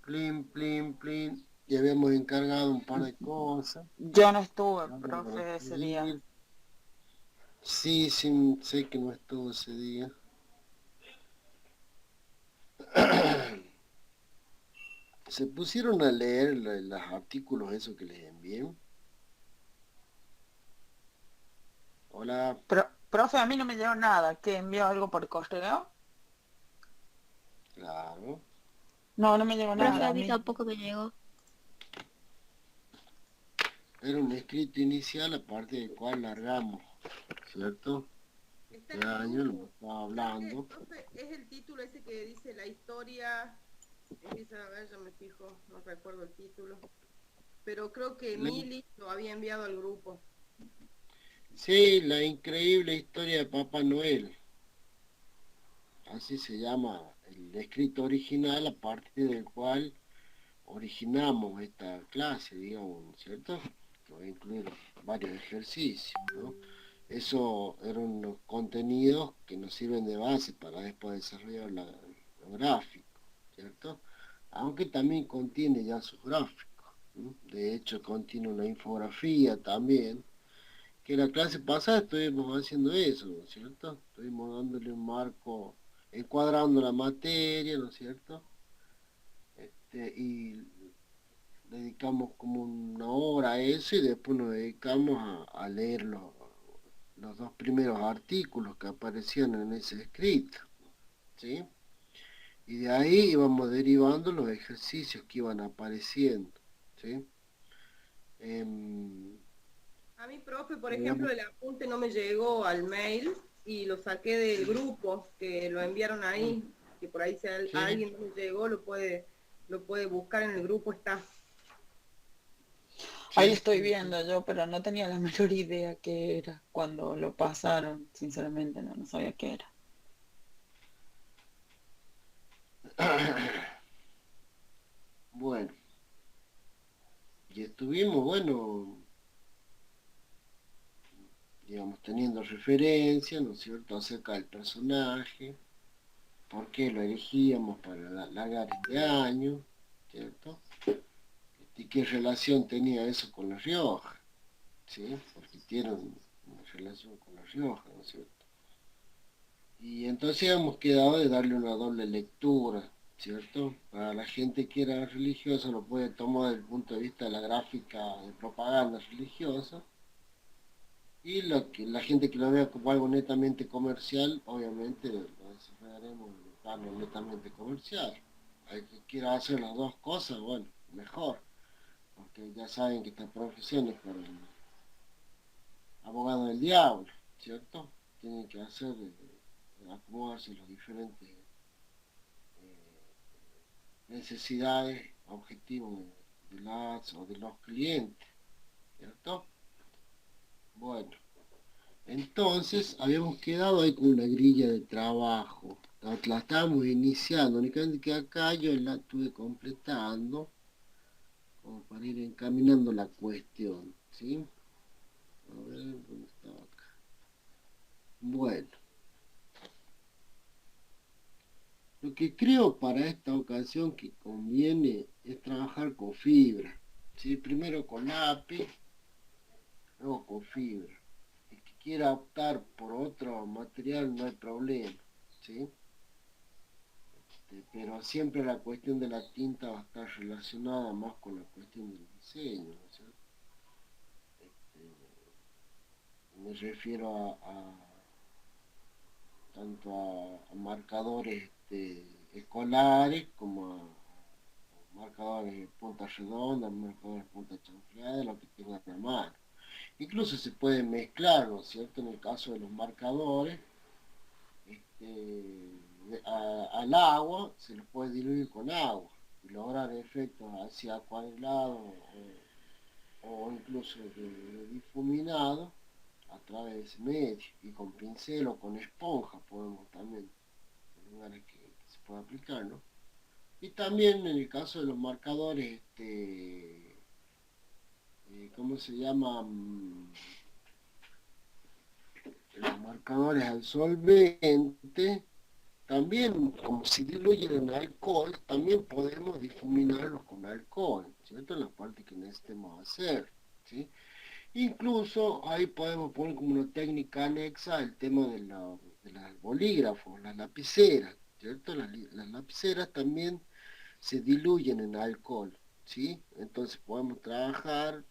plin, plin, plin, y habíamos encargado un par de cosas. Yo no estuve, Vamos a profe, ese día. pedir. Sí, sí, sé que no estuvo ese día. Se pusieron a leer los artículos esos que les envié. Hola, Profe, a mí no me llegó nada. ¿Que envió algo por correo? claro. No, no me llegó Profe, nada a a mí mí. tampoco me llegó. Era un escrito inicial a partir del cual largamos, ¿cierto? Está Este en el año lo que grupo. estaba ¿Sabes qué, hablando. profe? Es el título ese que dice la historia. Empieza a ver, ya me fijo, no recuerdo el título. Pero creo que La- Mili lo había enviado al grupo. sí, la increíble historia de Papá Noel. Así se llama el escrito original a partir del cual originamos esta clase, digamos, ¿cierto? Que va a incluir varios ejercicios, ¿no? Eso eran los contenidos que nos sirven de base para después desarrollar lo gráfico, ¿cierto? Aunque también contiene ya sus gráficos, ¿no? De hecho, contiene una infografía también, que la clase pasada estuvimos haciendo eso, ¿no es cierto? Estuvimos dándole un marco, encuadrando la materia, ¿no es cierto? Y dedicamos como una hora a eso y después nos dedicamos a leer los dos primeros artículos que aparecían en ese escrito, ¿sí? Y de ahí íbamos derivando los ejercicios que iban apareciendo, ¿sí? Em, A mi profe, por ejemplo, digamos, el apunte no me llegó al mail y lo saqué del grupo que lo enviaron ahí. Que por ahí si a sí, alguien no le llegó, lo puede buscar en el grupo, está. Ahí sí, estoy sí, sí. viendo yo, pero no tenía la menor idea qué era cuando lo pasaron. Sinceramente, no sabía qué era. Bueno, y estuvimos, bueno, digamos, teniendo referencia, ¿no es cierto?, acerca del personaje, por qué lo elegíamos para largar este año, ¿cierto? Y qué relación tenía eso con La Rioja, ¿sí? Porque tiene una relación con La Rioja, ¿no es cierto? Y entonces hemos quedado de darle una doble lectura, ¿cierto? Para la gente que era religiosa lo puede tomar desde el punto de vista de la gráfica de propaganda religiosa, y la gente que lo vea como algo netamente comercial, obviamente lo desarrollaremos en un plano netamente comercial. Hay que quiera hacer las dos cosas, bueno, mejor, porque ya saben que esta profesión es para el abogado del diablo, ¿cierto? Tienen que hacer, acomodarse los diferentes necesidades, objetivos de las o de los clientes, ¿cierto? Bueno, entonces habíamos quedado ahí con una grilla de trabajo. La estábamos iniciando, únicamente que acá yo la estuve completando como para ir encaminando la cuestión, ¿sí? A ver, ¿dónde estaba acá? Bueno, lo que creo para esta ocasión que conviene es trabajar con fibra, ¿sí? Primero con lápiz, luego con fibra. El que quiera optar por otro material no hay problema, ¿sí? Pero siempre la cuestión de la tinta va a estar relacionada más con la cuestión del diseño, ¿no es cierto? Me refiero tanto a marcadores escolares como a marcadores de punta redonda, marcadores de punta chanfleada, lo que tengan a mano. Incluso se puede mezclar, ¿no es cierto? En el caso de los marcadores, al agua se los puede diluir con agua y lograr efectos así acuarelados o incluso de difuminado a través de ese medio, y con pincel o con esponja podemos también, en lugares que se puede aplicar, ¿no? Y también en el caso de los marcadores, ¿cómo se llama? Los marcadores al solvente, también, como se diluyen en alcohol, también podemos difuminarlos con alcohol, ¿cierto? En la parte que necesitemos hacer, ¿sí? Incluso ahí podemos poner como una técnica anexa el tema de los bolígrafos, las lapiceras, ¿cierto? Las lapiceras también se diluyen en alcohol, ¿sí? Entonces podemos trabajar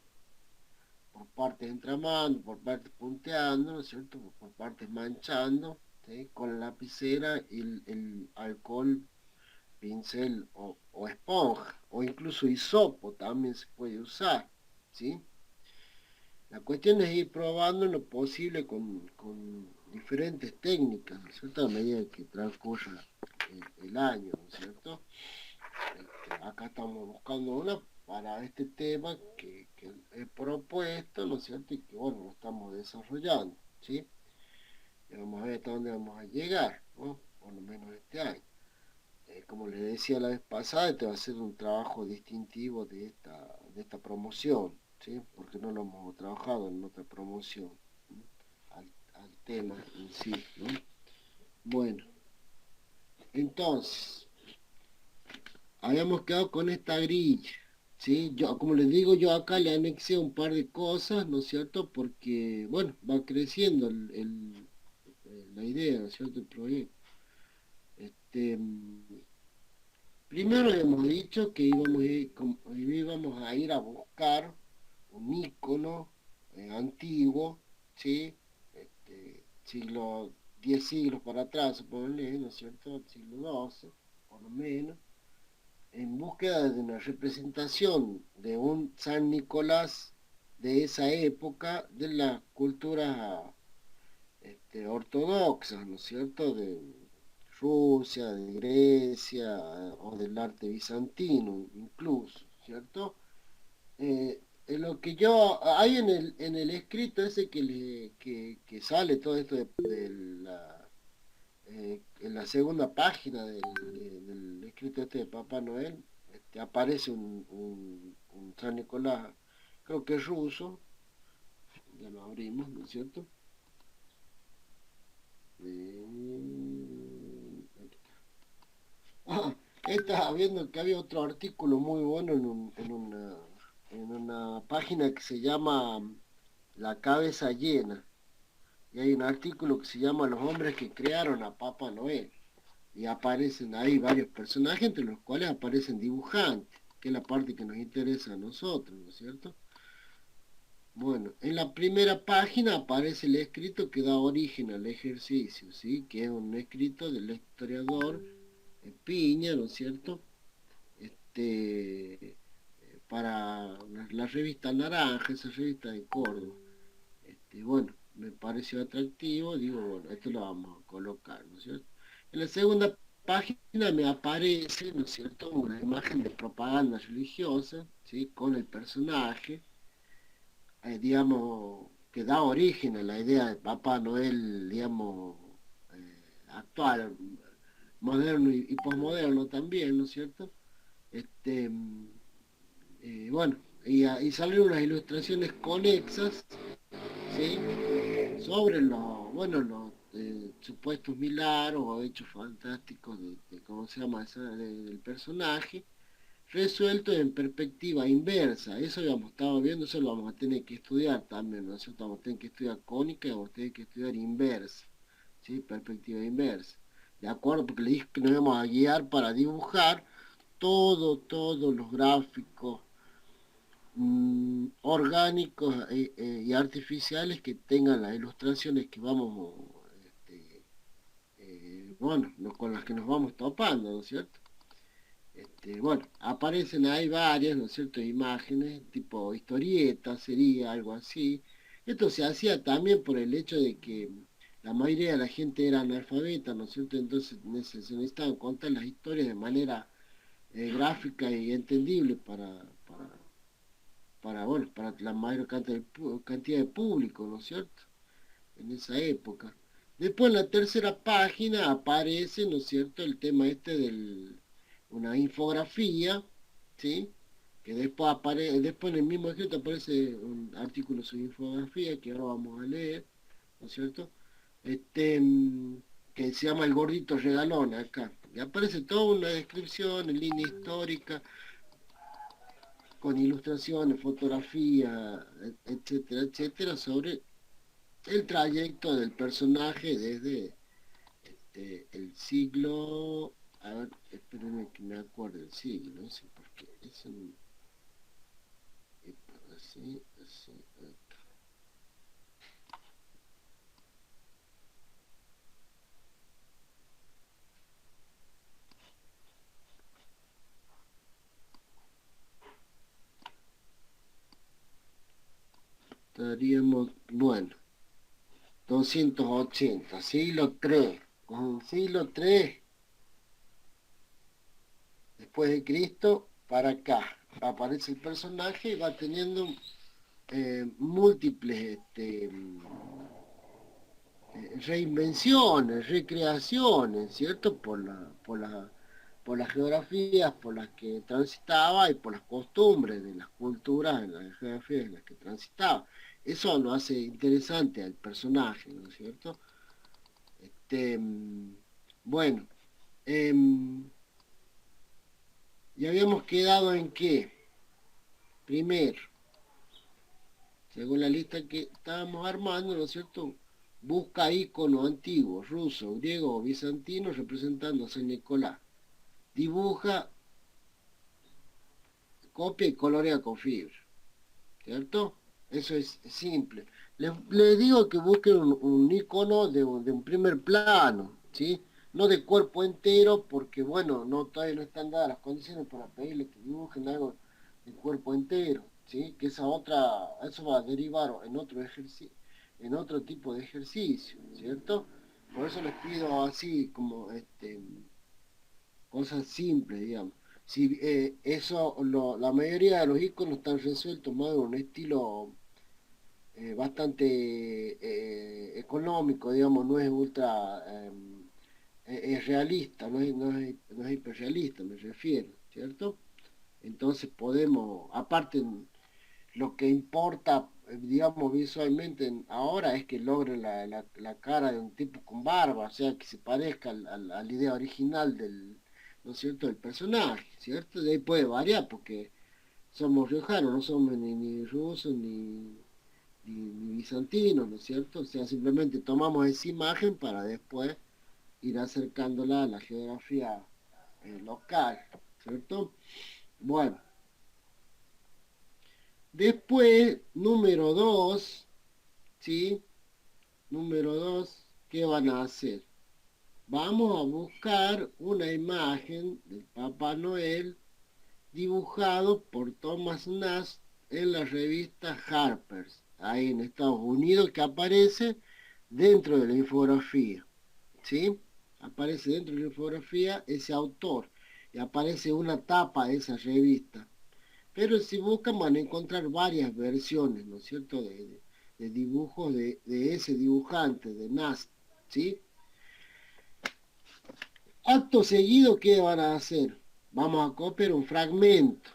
por partes entramando, por partes punteando, ¿no es cierto? Por partes manchando, ¿sí? Con la lapicera y el alcohol, pincel o esponja, o incluso hisopo también se puede usar, ¿sí? La cuestión es ir probando en lo posible con diferentes técnicas, ¿no es cierto? A medida que transcurra el año, ¿no es cierto? Acá estamos buscando una para este tema que he propuesto, ¿no es cierto? Y que, bueno, lo estamos desarrollando, ¿sí? Y vamos a ver hasta dónde vamos a llegar, ¿no? Por lo menos este año. Como les decía la vez pasada, este va a ser un trabajo distintivo de esta promoción, ¿sí? Porque no lo hemos trabajado en otra promoción, ¿no? al tema en sí, ¿no? Bueno, entonces, habíamos quedado con esta grilla, ¿sí? Yo, como les digo, yo acá le anexé un par de cosas, ¿no es cierto? Porque, bueno, va creciendo la idea, ¿no es cierto? El proyecto. Primero hemos dicho que íbamos a ir a buscar un ícono antiguo, ¿sí? Siglo, 10 siglos para atrás, suponle, ¿no es cierto? Siglo XII, por lo menos, en búsqueda de una representación de un San Nicolás de esa época, de la cultura ortodoxa, ¿no es cierto? De Rusia, de Grecia o del arte bizantino incluso, ¿cierto? En lo que yo, hay en el escrito ese que sale todo esto en la segunda página del escrito este de Papá Noel, aparece un San Nicolás, creo que es ruso, ya lo abrimos, ¿no es cierto? Ah, estaba viendo que había otro artículo muy bueno en una página que se llama La Cabeza Llena. Y hay un artículo que se llama Los hombres que crearon a Papá Noel. Y aparecen ahí varios personajes, entre los cuales aparecen dibujantes, que es la parte que nos interesa a nosotros, ¿no es cierto? Bueno, en la primera página aparece el escrito que da origen al ejercicio, ¿sí? Que es un escrito del historiador Piña, ¿no es cierto? Para la revista Naranja, esa revista de Córdoba. Bueno, me pareció atractivo, digo, bueno, esto lo vamos a colocar, ¿no es cierto? En la segunda página me aparece, ¿no es cierto?, una imagen de propaganda religiosa, ¿sí?, con el personaje, digamos, que da origen a la idea de Papá Noel, digamos, actual, moderno y posmoderno también, ¿no es cierto? Este, bueno, y salieron unas ilustraciones conexas, ¿sí? Sobre los supuestos milagros o hechos fantásticos ¿cómo se llama? Del personaje, resuelto en perspectiva inversa. Eso habíamos estado viendo, eso lo vamos a tener que estudiar también, ¿no es cierto? Vamos a tener que estudiar cónica y vamos a tener que estudiar inversa, ¿sí? Perspectiva inversa. ¿De acuerdo? Porque le dije que nos íbamos a guiar para dibujar todos los gráficos orgánicos y artificiales que tengan las ilustraciones que vamos, bueno, con las que nos vamos topando, ¿no es cierto? Bueno, aparecen ahí varias, ¿no es cierto?, imágenes, tipo historietas, sería algo así. Esto se hacía también por el hecho de que la mayoría de la gente era analfabeta, ¿no es cierto? Entonces se necesitaban contar las historias de manera gráfica y entendible bueno, para la mayor cantidad de público, ¿no es cierto? En esa época. Después en la tercera página aparece, ¿no es cierto?, el tema una infografía, ¿sí? Que después en el mismo escrito aparece un artículo sobre infografía que ahora vamos a leer, ¿no es cierto? Este, mm, que se llama El Gordito Regalón acá. Y aparece toda una descripción en línea histórica, con ilustraciones, fotografía, etcétera, etcétera, sobre el trayecto del personaje desde el siglo, a ver, espérenme que me acuerde el siglo, no sé por qué, es un, así, así, acá. Estaríamos, bueno, 280, siglo III, con el siglo III después de Cristo, para acá aparece el personaje y va teniendo múltiples reinvenciones, recreaciones, ¿cierto? Por las geografías por las que transitaba y por las costumbres de las culturas en las geografías en las que transitaba. Eso lo hace interesante al personaje, ¿no es cierto? Este, bueno, em, y habíamos quedado en que, primero, según la lista que estábamos armando, ¿no es cierto? Busca iconos antiguos, rusos, griegos o bizantinos representando a San Nicolás. Dibuja, copia y colorea con fibra, ¿cierto? Eso es simple. Les digo que busquen un icono de un primer plano, ¿sí? No de cuerpo entero, porque bueno, no, todavía no están dadas las condiciones para pedirle que dibujen algo de cuerpo entero, ¿sí? Que eso va a derivar en otro ejercicio, en otro tipo de ejercicio, ¿cierto? Por eso les pido así como cosas simples, digamos. Si la mayoría de los iconos están resueltos más en un estilo bastante económico, digamos, no es ultra es realista, no es hiperrealista, me refiero, ¿cierto? Entonces podemos, aparte, lo que importa, digamos, visualmente ahora es que logren la cara de un tipo con barba, o sea, que se parezca a la idea original ¿no es cierto?, del personaje, ¿cierto? De ahí puede variar, porque somos riojanos, no somos ni rusos ni bizantinos, ¿no es cierto? O sea, simplemente tomamos esa imagen para después ir acercándola a la geografía local, ¿cierto? Bueno, después, número 2, ¿sí? Número 2, ¿qué van a hacer? Vamos a buscar una imagen del Papá Noel dibujado por Thomas Nast en la revista Harper's, ahí en Estados Unidos, que aparece dentro de la infografía, ¿sí? Aparece dentro de la infografía ese autor y aparece una tapa de esa revista. Pero si buscan van a encontrar varias versiones, ¿no es cierto?, de dibujos de ese dibujante, de Nast, ¿sí? Acto seguido, ¿qué van a hacer? Vamos a copiar un fragmento,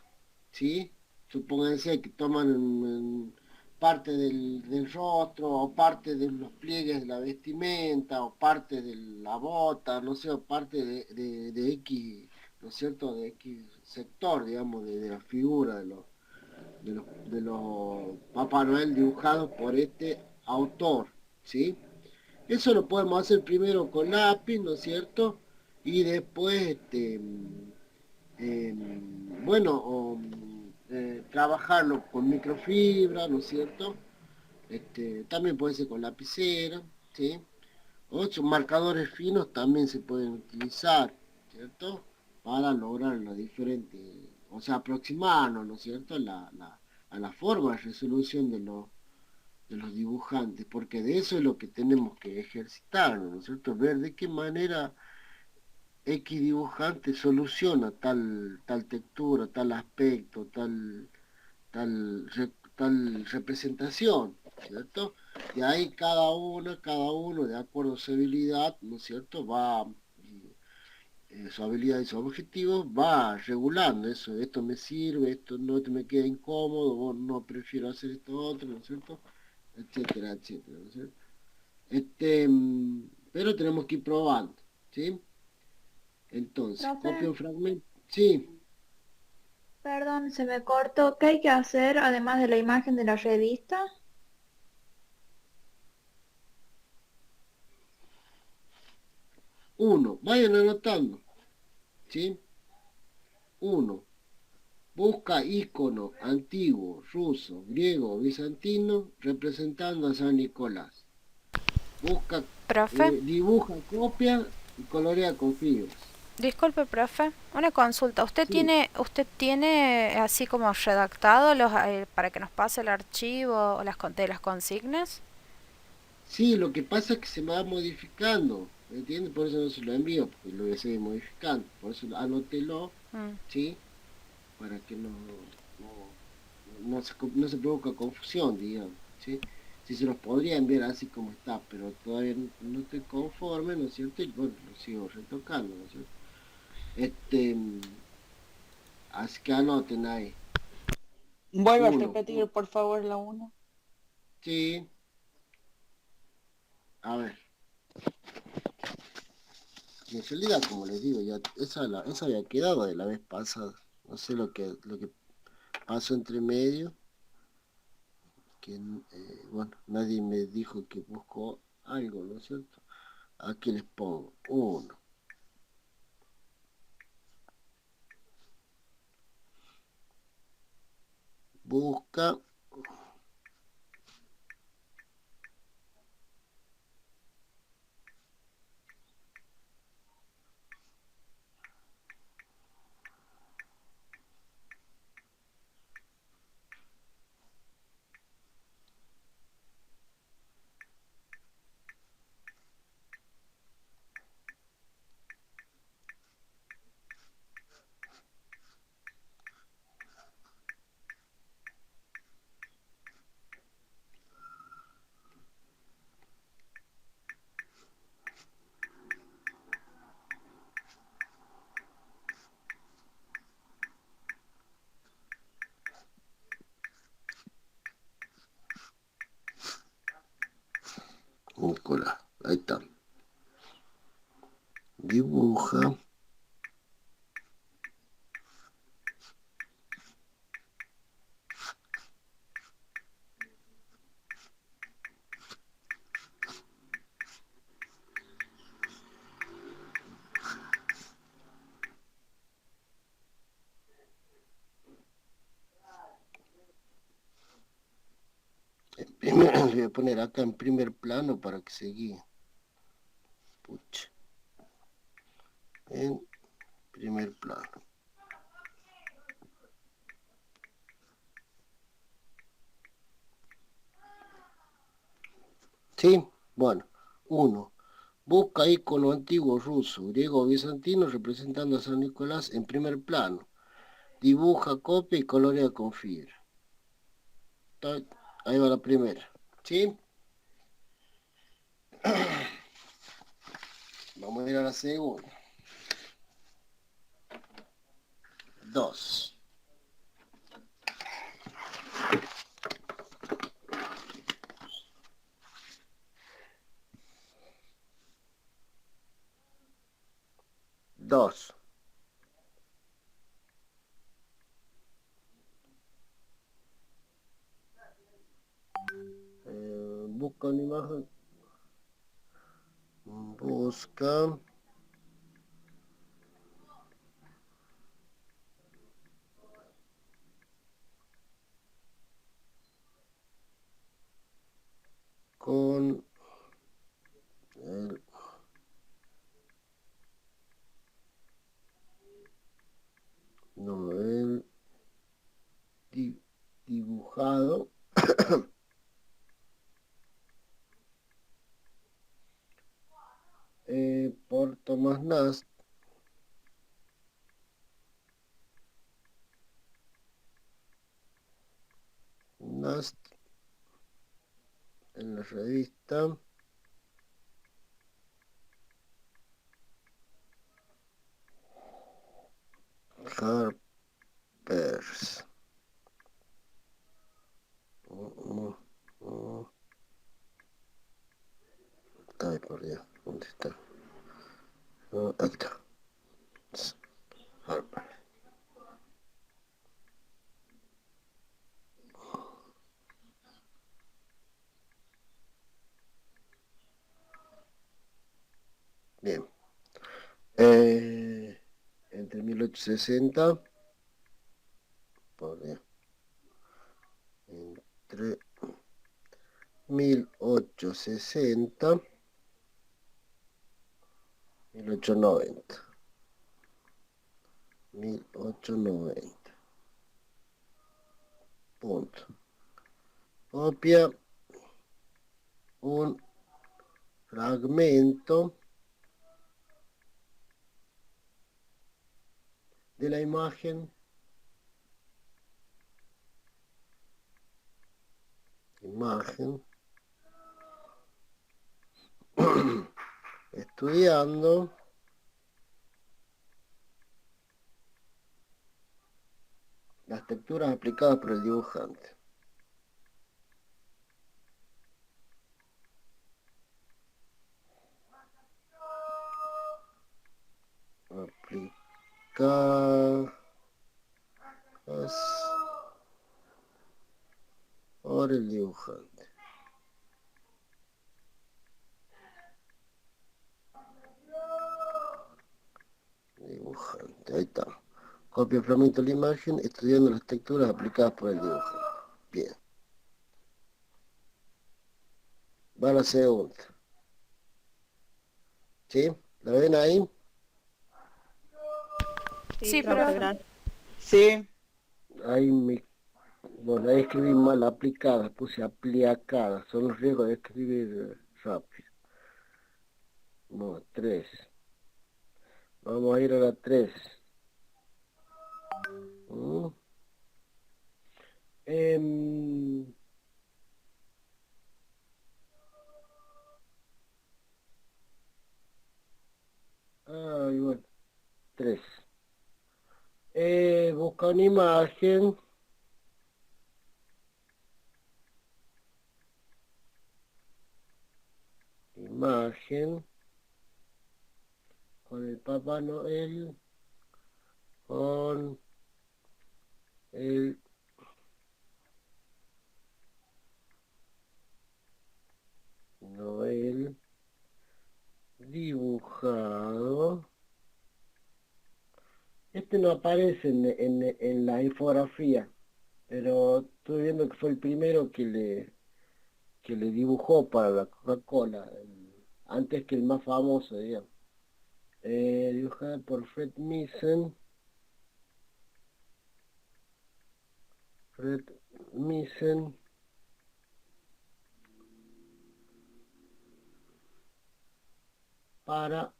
¿sí? Supónganse que toman parte del rostro, o parte de los pliegues de la vestimenta, o parte de la bota, no sé, o parte de X, ¿no es cierto?, de X sector, digamos, de la figura de los Papá Noel dibujados por este autor, ¿sí? Eso lo podemos hacer primero con lápiz, ¿no es cierto? Y después, bueno, trabajarlo con microfibra, ¿no es cierto? También puede ser con lapicera, ¿sí? Otros marcadores finos también se pueden utilizar, ¿cierto? Para lograr la diferente, o sea, aproximarnos, ¿no es cierto?, a la forma de resolución de los dibujantes, porque de eso es lo que tenemos que ejercitarnos, ¿no es cierto? Ver de qué manera X dibujante soluciona tal textura, tal aspecto, tal representación, ¿cierto? Y ahí cada uno, de acuerdo a su habilidad, ¿no es cierto?, su habilidad y su objetivo va regulando eso, esto me sirve, esto no, esto me queda incómodo, o no prefiero hacer esto otro, ¿no es cierto? Etcétera, etcétera, ¿no es cierto? pero tenemos que ir probando, ¿sí? Entonces, Profe, copio un fragmento. Sí, perdón, se me cortó. ¿Qué hay que hacer además de la imagen de la revista? uno, vayan anotando, ¿sí? Uno, busca icono antiguo, ruso, griego, bizantino, representando a San Nicolás. Busca, Profe, dibuja, copia y colorea con fibras. disculpe, profe, una consulta. Sí, Usted tiene así como redactado para que nos pase el archivo o de las consignas? sí, lo que pasa es que se va modificando, ¿me entiendes? Por eso no se lo envío, porque lo voy a seguir modificando. Por eso anótelo, Mm. ¿sí? Para que no se provoca confusión, digamos, ¿sí? Si se los podría enviar así como está, pero todavía no estoy conforme, ¿no es cierto? Y bueno, lo sigo retocando, ¿no es cierto? Así que anoten ahí. Vuelve a Uno, repetir, por favor, la uno. sí, a ver. En realidad, como les digo, ya esa había quedado de la vez pasada. No sé lo que pasó entre medio, que bueno, nadie me dijo que buscó algo, ¿no es cierto? Aquí les pongo uno. Busca, Nicolás, ahí está. Dibuja, le voy a poner acá en primer plano para que se guíe. Pucha, en primer plano. ¿Sí? Bueno, uno. Busca icono antiguo ruso, griego o bizantino representando a San Nicolás en primer plano. Dibuja, copia y colorea con fibra. Ahí va la primera. ¿Sí? Vamos a ir a la segunda. Dos. Dos. Busca una imagen. Busca. Con el, no, el dibujado por Thomas Nast. Nast en la revista Harper's. Uh, uh, uh. Ay, por Dios, ¿dónde Bárbaro. Bien. Entre 1860, por Dios, entre 1860, 1890, 1890. Punto. Copia un fragmento de la imagen estudiando las texturas aplicadas por el dibujante. Aplicadas por el dibujante. Ahí está. Copia el fragmento de la imagen estudiando las texturas aplicadas por el dibujante. Bien. Va la segunda. ¿Sí? ¿La ven ahí? Sí, Sí, profe, profe. gracias. Sí, Bueno, ahí escribí mal aplicadas, puse aplicadas. Son los riesgos de escribir rápido. No, 3. Vamos a ir a la 3. ¿Mm? Em, bueno, 3. Busca una imagen con el Papá Noel, con el Noel dibujado. Este no aparece en la infografía, pero estoy viendo que fue el primero que le dibujó para la Coca-Cola, antes que el más famoso, digamos. Dibujada por Fred Misen. Fred Misen. Para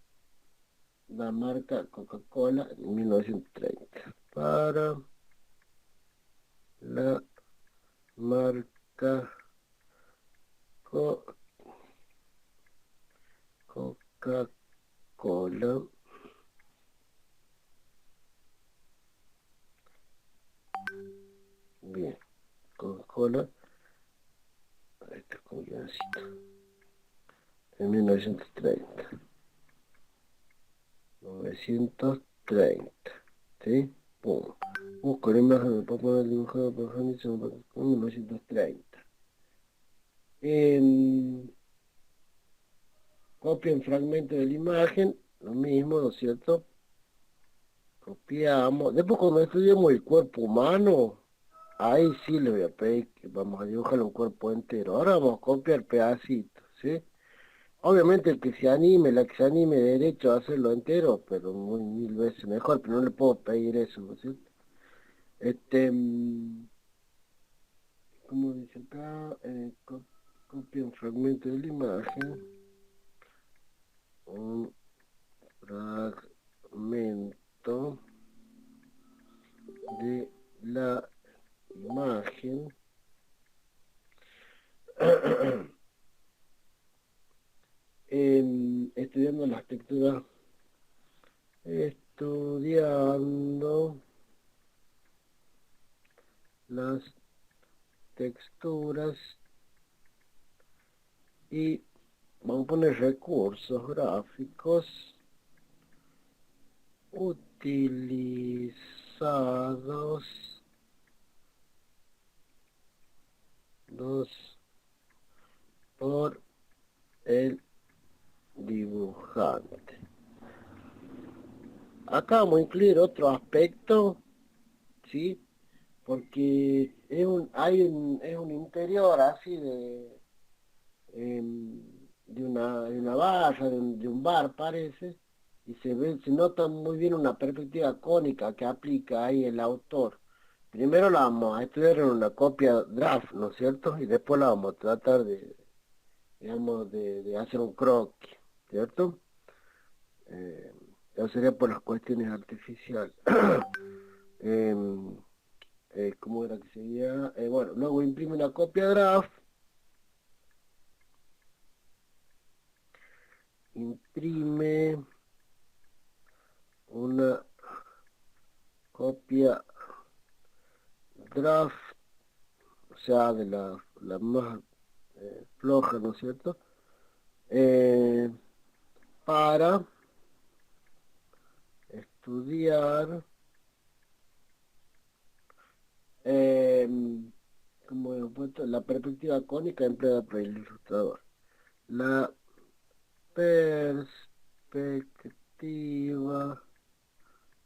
la marca Coca-Cola en 1930. Para la marca Coca-Cola. Bien, Coca-Cola. Este es con guioncito. En 1930. 1930. ¿Sí? Pum. Busco la imagen del Papá Noel dibujado por Hamilton en 1930. Copia un fragmento de la imagen, lo mismo, ¿no es cierto? Copiamos. Después cuando estudiamos el cuerpo humano, ahí sí le voy a pedir que vamos a dibujar un cuerpo entero. Ahora vamos a copiar pedacitos, ¿sí? Obviamente el que se anime, la que se anime derecho a hacerlo entero, pero muy mil veces mejor, pero no le puedo pedir eso, ¿no es cierto? Como dice acá, copia un fragmento de la imagen, un fragmento de la imagen estudiando las texturas, estudiando las texturas y vamos a poner recursos gráficos utilizados por el dibujante. Acá vamos a incluir otro aspecto, ¿sí? Porque es un interior así de una barra, de un bar parece, y se nota muy bien una perspectiva cónica que aplica ahí el autor. Primero la vamos a estudiar en una copia draft, ¿no es cierto? Y después la vamos a tratar digamos, de hacer un croquis, ¿cierto? Eh, ya sería por las cuestiones artificiales. Em, ¿Cómo era que sería? Bueno, luego imprime una copia draft, imprime una copia draft, o sea, de la más floja, ¿no es cierto? Para estudiar, como hemos puesto, la perspectiva cónica empleada por el ilustrador. La perspectiva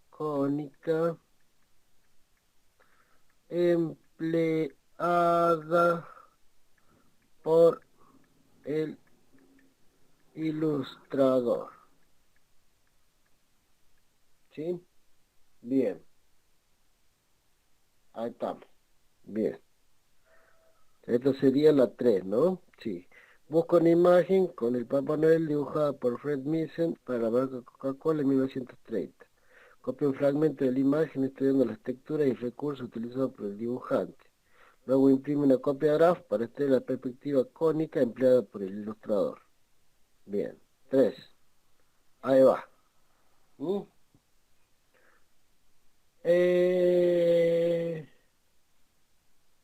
cónica empleada por el ilustrador. ¿Sí? Bien. Ahí estamos. Bien. Esta sería la 3, ¿no? Sí. Busco una imagen con el Papá Noel dibujada por Fred Misen para la marca Coca-Cola en 1930. Copia un fragmento de la imagen estudiando las texturas y recursos utilizados por el dibujante. Luego imprime una copia de draft para estudiar la perspectiva cónica empleada por el ilustrador. Bien. 3. Ahí va. ¿Mm?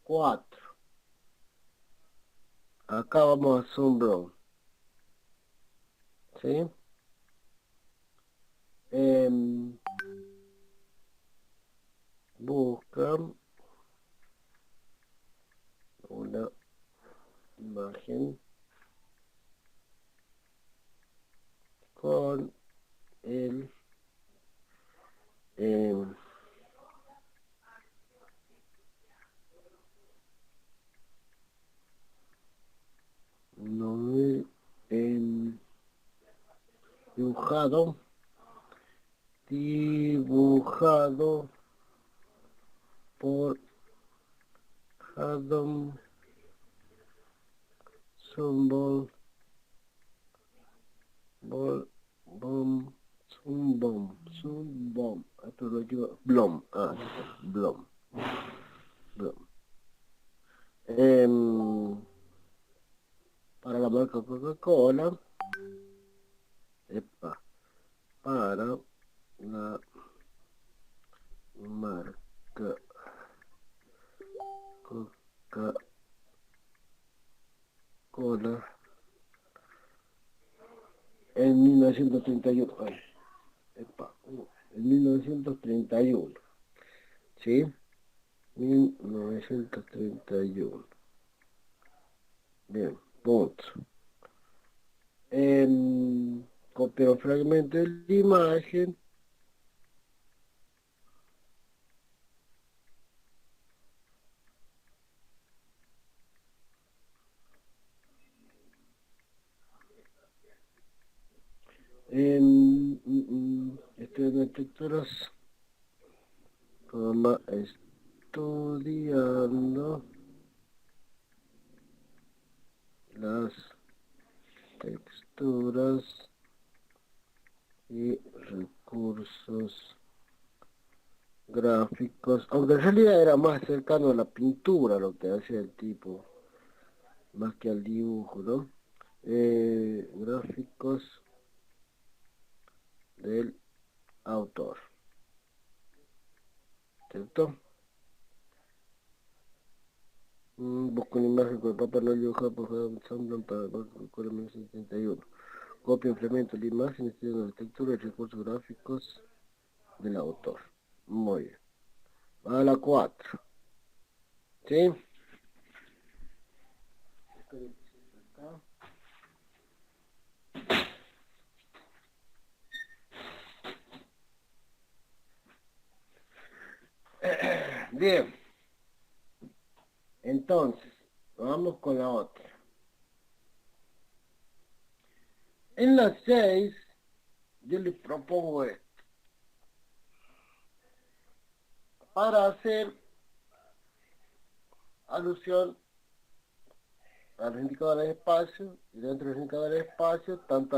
4. Acá vamos a hacer un bron. ¿Sí? Busca una imagen con el em, no, dibujado por Adam Zumbom, esto lo lleva, Blom, Blom, Blom. Para la marca Coca-Cola, para la marca Coca-Cola en 1931. En 1931. ¿Sí? 1931. Bien, punto. Copio fragmento de la imagen. Estoy en texturas, estudiando las texturas y recursos gráficos, aunque en realidad era más cercano a la pintura lo que hacía el tipo, más que al dibujo, ¿no? Gráficos del autor, ¿cierto? Busco una imagen con el Papá Noel dibujado por Adam Sandler para el Coca-Cola 1971. Copia, implemento la imagen, estudiando la textura y recursos gráficos del autor. Muy bien. Va a la 4. ¿Sí? Bien. Entonces, vamos con la otra. En la 6, yo les propongo esto. Para hacer alusión a los indicadores de espacio, y dentro de los indicadores de espacio, tanto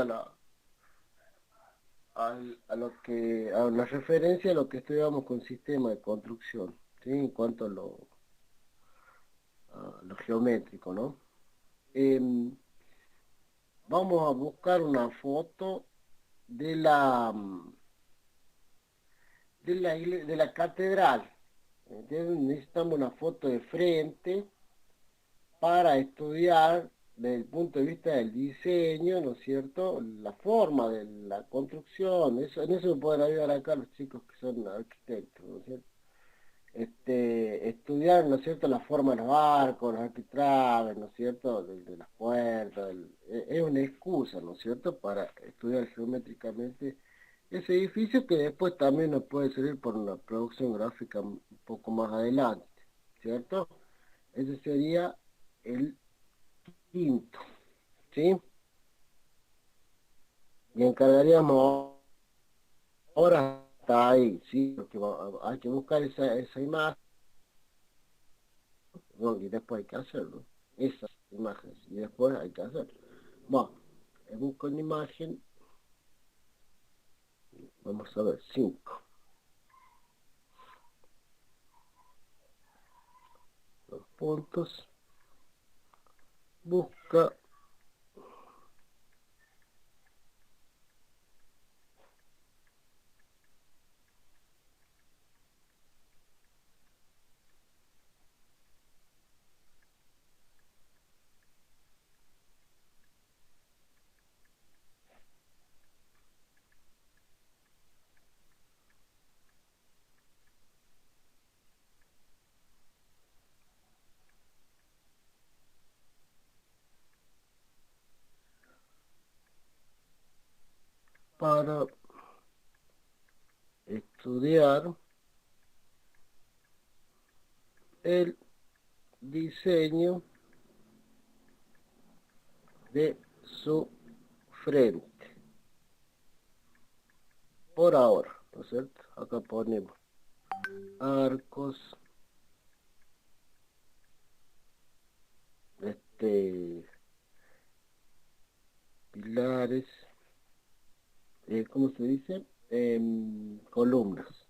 a lo que, a la referencia a lo que estudiamos con sistema de construcción, ¿sí? En cuanto a lo geométrico, ¿no? Vamos a buscar una foto de de la catedral. ¿Entienden? Necesitamos una foto de frente para estudiar desde el punto de vista del diseño, ¿no es cierto? La forma de la construcción, eso, en eso me pueden ayudar acá los chicos que son arquitectos, ¿no es cierto? Estudiar, ¿no es cierto?, la forma de los arcos, los arquitraves, ¿no es cierto?, de las puertas, es una excusa, ¿no es cierto?, para estudiar geométricamente ese edificio que después también nos puede servir por una producción gráfica un poco más adelante, ¿cierto? Ese sería el quinto, ¿sí? Y encargaríamos ahora hasta ahí, ¿sí? Porque hay que buscar esa imagen, ¿no? Y después hay que hacerlo. Esas imágenes, y después hay que hacerlo. Bueno, busco una imagen, vamos a ver, 5. Los puntos, busca, para estudiar el diseño de su frente. Por ahora, ¿no es cierto? Acá ponemos arcos, pilares, ¿cómo se dice? Columnas.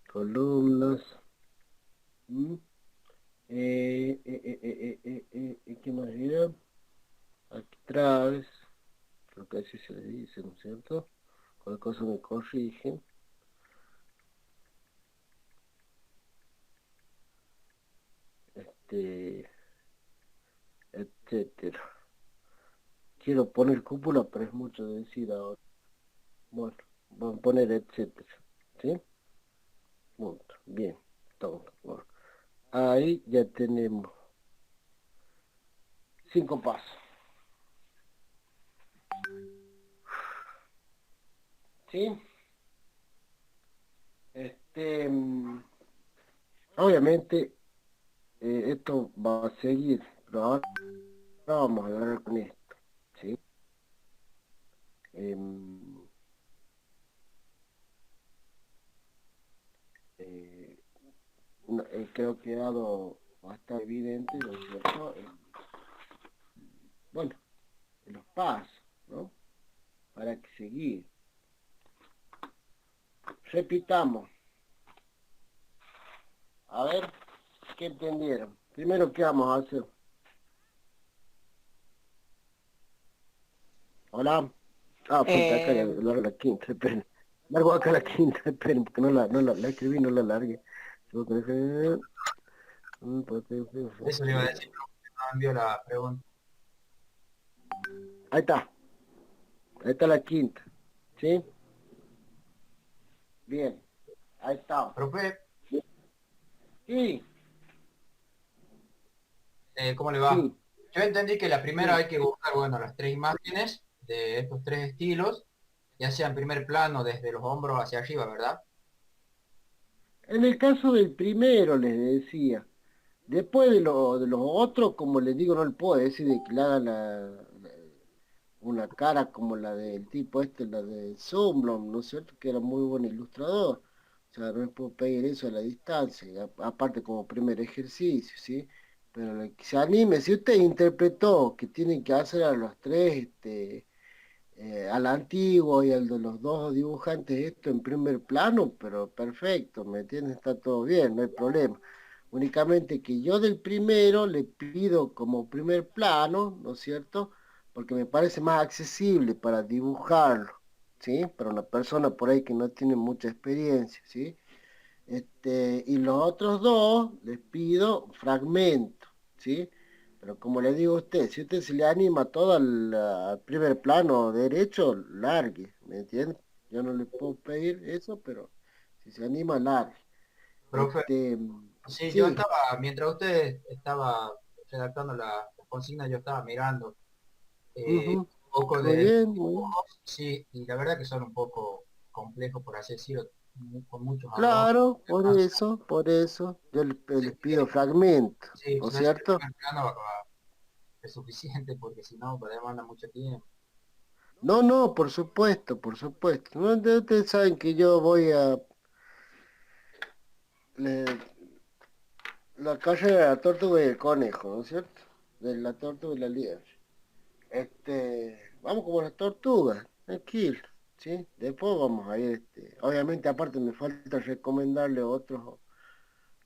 Columnas. ¿Mm? ¿Qué más era? Arquitraves, creo que así se le dice, ¿no es cierto? Cualquier cosa me corrigen. Etcétera. Quiero poner cúpula, pero es mucho decir ahora. Bueno, vamos a poner etcétera. ¿Sí? Punto. Bien. Todo. Bueno. Ahí ya tenemos 5 pasos. ¿Sí? Obviamente esto va a seguir, pero ahora vamos a hablar con esto. ¿Sí? Em, eh, creo que ha quedado bastante evidente, ¿no es cierto? Bueno, los pasos, ¿no? Para que seguir. Repitamos. A ver, ¿qué entendieron? Primero, ¿qué vamos a hacer? Hola. Ah, falta acá Eh, la quinta, esperen. Largo acá la quinta, esperen, porque no la escribí, no la largué. Eso le iba a decir, no envió la pregunta. Ahí está la quinta, ¿sí? bien. Ahí está. Profe, Sí, ¿cómo le va? sí, Yo entendí que la primera sí. hay que buscar, bueno, las tres imágenes de estos tres estilos, ya sea en primer plano desde los hombros hacia arriba, ¿verdad? En el caso del primero les decía. Después de los otros, como les digo, no le puedo decir de que le haga una cara como la del tipo este, la de Zumblom, ¿no es cierto? Que era muy buen ilustrador. O sea, no les puedo pedir eso a la distancia, y aparte como primer ejercicio, ¿sí? Pero el que se anime, si usted interpretó que tiene que hacer a los tres, al antiguo y al de los dos dibujantes esto en primer plano, pero perfecto, ¿me entiendes? Está todo bien, no hay problema. Únicamente que yo del primero le pido como primer plano, ¿no es cierto? Porque me parece más accesible para dibujarlo, ¿sí? Para una persona por ahí que no tiene mucha experiencia, ¿sí? Y los otros dos les pido fragmentos, ¿sí? Pero como le digo a usted, si usted se le anima todo al primer plano derecho, largue, ¿me entiende? Yo no le puedo pedir eso, pero si se anima, largue. Profe, Este, sí, yo sí, estaba, mientras usted estaba redactando la consigna, yo estaba mirando ujú, un poco muy de bien, muy bien. dibujos, sí, y la verdad que son un poco complejos, por así decirlo, con muchos adornos. Claro, por eso, yo les pido fragmentos, Sí, ¿no es si lo hace en cierto? primer plano es suficiente porque si no, pues, demanda mucho tiempo. No, no, por supuesto, por supuesto. No, ustedes saben que yo voy a le- la carrera de la tortuga y el conejo, ¿no es cierto? De la tortuga y la liebre. Vamos como las tortugas, tranquilo, ¿sí? Después vamos a ir, obviamente aparte me falta recomendarle otros,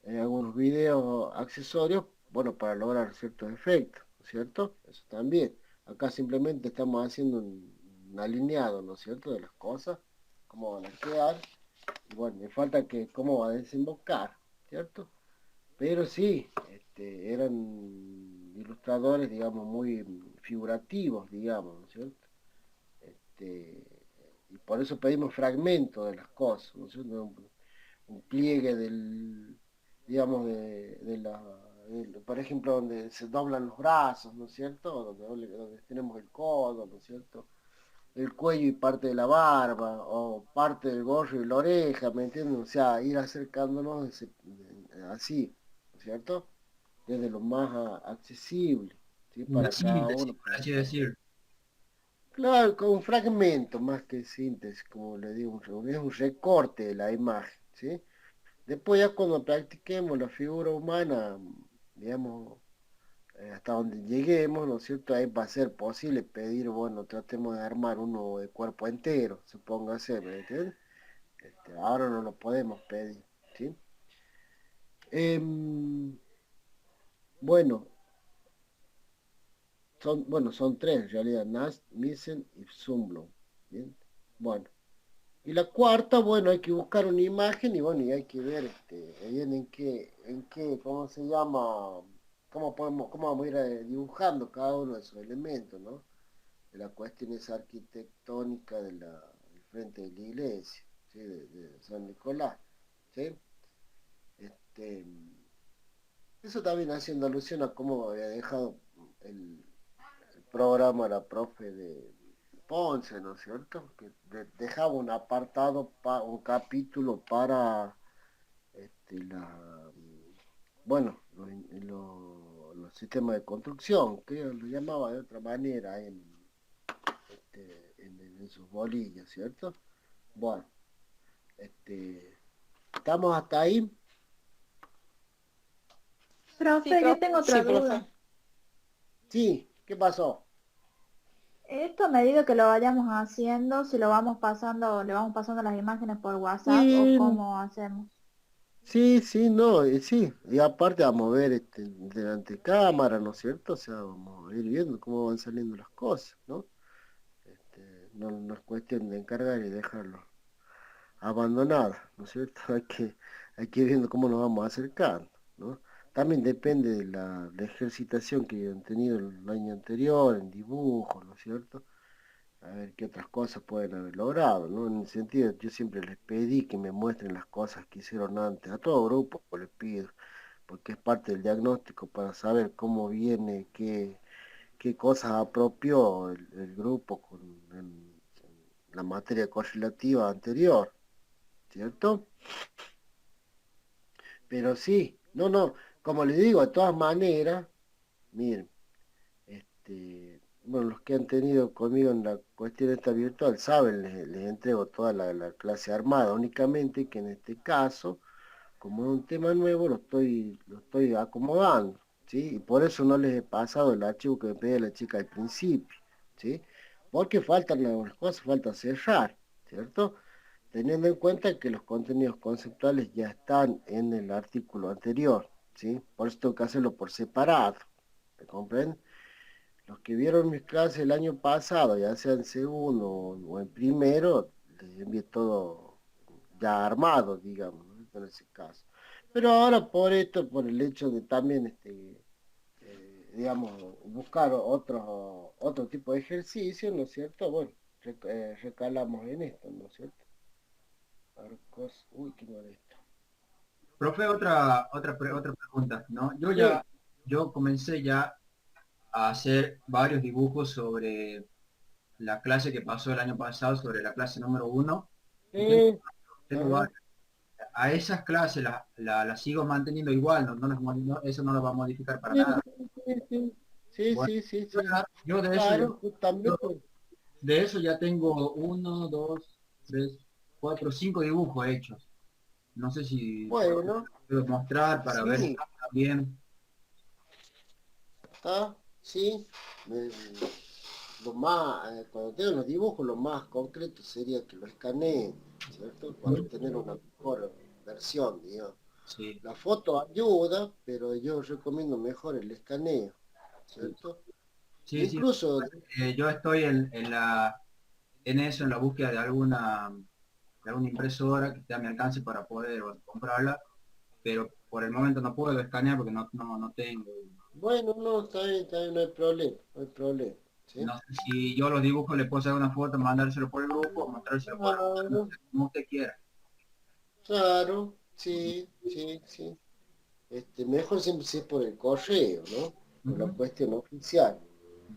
algunos videos accesorios, bueno, para lograr ciertos efectos, ¿no es cierto? Eso también. Acá simplemente estamos haciendo un alineado, ¿no es cierto? De las cosas, cómo van a quedar, y bueno, me falta que cómo va a desembocar, ¿cierto? Pero sí, eran ilustradores, digamos, muy figurativos, digamos, ¿no es cierto? Este, y por eso pedimos fragmentos de las cosas, ¿no es cierto? Un pliegue digamos, por ejemplo, donde se doblan los brazos, ¿no es cierto? Donde tenemos el codo, ¿no es cierto? El cuello y parte de la barba, o parte del gorro y la oreja, ¿me entienden? O sea, ir acercándonos así, ¿no es cierto? Desde lo más accesible, ¿sí? Una Para cada síntesis, uno. por así decir. Claro, con un fragmento más que síntesis, como le digo, es un recorte de la imagen, ¿sí? Después ya cuando practiquemos la figura humana, digamos, hasta donde lleguemos, ¿no es cierto? Ahí va a ser posible pedir, bueno, tratemos de armar uno de cuerpo entero, supóngase, ¿me entiendes? Ahora no lo podemos pedir, ¿sí? Em, bueno, son tres en realidad, Nast, Nielsen y Zumblon, ¿bien? Bueno, y la cuarta, bueno, hay que buscar una imagen y bueno, y hay que ver bien ¿cómo se llama? ¿Cómo vamos a ir dibujando cada uno de esos elementos, ¿no? De la cuestión esa arquitectónica del frente de la iglesia, ¿sí? De San Nicolás, ¿sí? Este, eso también haciendo alusión a cómo había dejado el programa la profe de Ponce, ¿no es cierto? Que dejaba un apartado, un capítulo para bueno, los sistemas de construcción, que ellos lo llamaba de otra manera en sus bolillas, ¿cierto? Bueno, estamos hasta ahí. Sí, Profe, yo profe. tengo Sí, otra profe. duda. Sí, ¿qué pasó? Esto a medida que lo vayamos haciendo, si lo vamos pasando, le vamos pasando las imágenes por WhatsApp o Sí, cómo hacemos. sí, sí, no, sí. Y aparte vamos a ver delante de cámara, ¿no es cierto? O sea, vamos a ir viendo cómo van saliendo las cosas, ¿no? No es cuestión de encargar y dejarlo abandonada, ¿no es cierto? Hay que ir viendo cómo nos vamos acercando, ¿no? También depende de la ejercitación que hayan tenido el año anterior en dibujo, ¿no es cierto? a ver qué otras cosas pueden haber logrado, ¿no? En el sentido, yo siempre les pedí que me muestren las cosas que hicieron antes, a todo grupo les pido, porque es parte del diagnóstico para saber cómo viene, qué cosas apropió el grupo en la materia correlativa anterior, ¿cierto? Pero sí, no, no, como les digo, de todas maneras, miren, bueno, los que han tenido conmigo en la cuestión esta virtual saben, les entrego toda la clase armada, únicamente que en este caso, como es un tema nuevo, lo estoy acomodando, ¿sí? Y por eso no les he pasado el archivo que me pedía la chica al principio, ¿sí? Porque faltan algunas cosas, falta cerrar, ¿cierto? Teniendo en cuenta que los contenidos conceptuales ya están en el artículo anterior, ¿sí? Por eso tengo que hacerlo por separado, ¿me comprenden? Los que vieron mis clases el año pasado, ya sea en segundo o en primero, les envié todo ya armado, digamos, ¿no? En ese caso. Pero ahora por esto, por el hecho de también, digamos, buscar otro tipo de ejercicio, ¿no es cierto? Bueno, recalamos en esto, ¿no es cierto? Arcos, uy, qué molesto. Profe, otra pregunta, ¿no? Sí, Yo comencé ya a hacer varios dibujos sobre la clase que pasó el año pasado, sobre la clase número 1, y sí, tengo ajá, varias. A esas clases las sigo manteniendo igual, eso no lo va a modificar para sí, nada. sí, Bueno, sí, sí, sí, yo de eso, claro, yo justamente, de eso ya tengo uno, dos, tres, cuatro, cinco dibujos hechos. No sé si bueno, puedo mostrar para ver si sí, está bien. está, sí, me- lo más, cuando tengo los dibujos, lo más concreto sería que lo escaneen, ¿cierto? Para tener una mejor versión, digamos. Sí, La foto ayuda, pero yo recomiendo mejor el escaneo, sí, ¿cierto? sí, sí. Incluso, Yo estoy en eso, en la búsqueda de alguna impresora que esté a mi alcance para poder comprarla, pero por el momento no puedo escanear porque no tengo. bueno, no, está bien, no hay problema, no hay problema, ¿sí? No sé si yo los dibujos le puedo hacer una foto, mandárselo por el grupo o mostrárselo por el WhatsApp, no Claro, sé, como usted quiera. claro, sí, sí, sí. Mejor siempre si es por el correo, ¿no? Por la Ujú. cuestión oficial.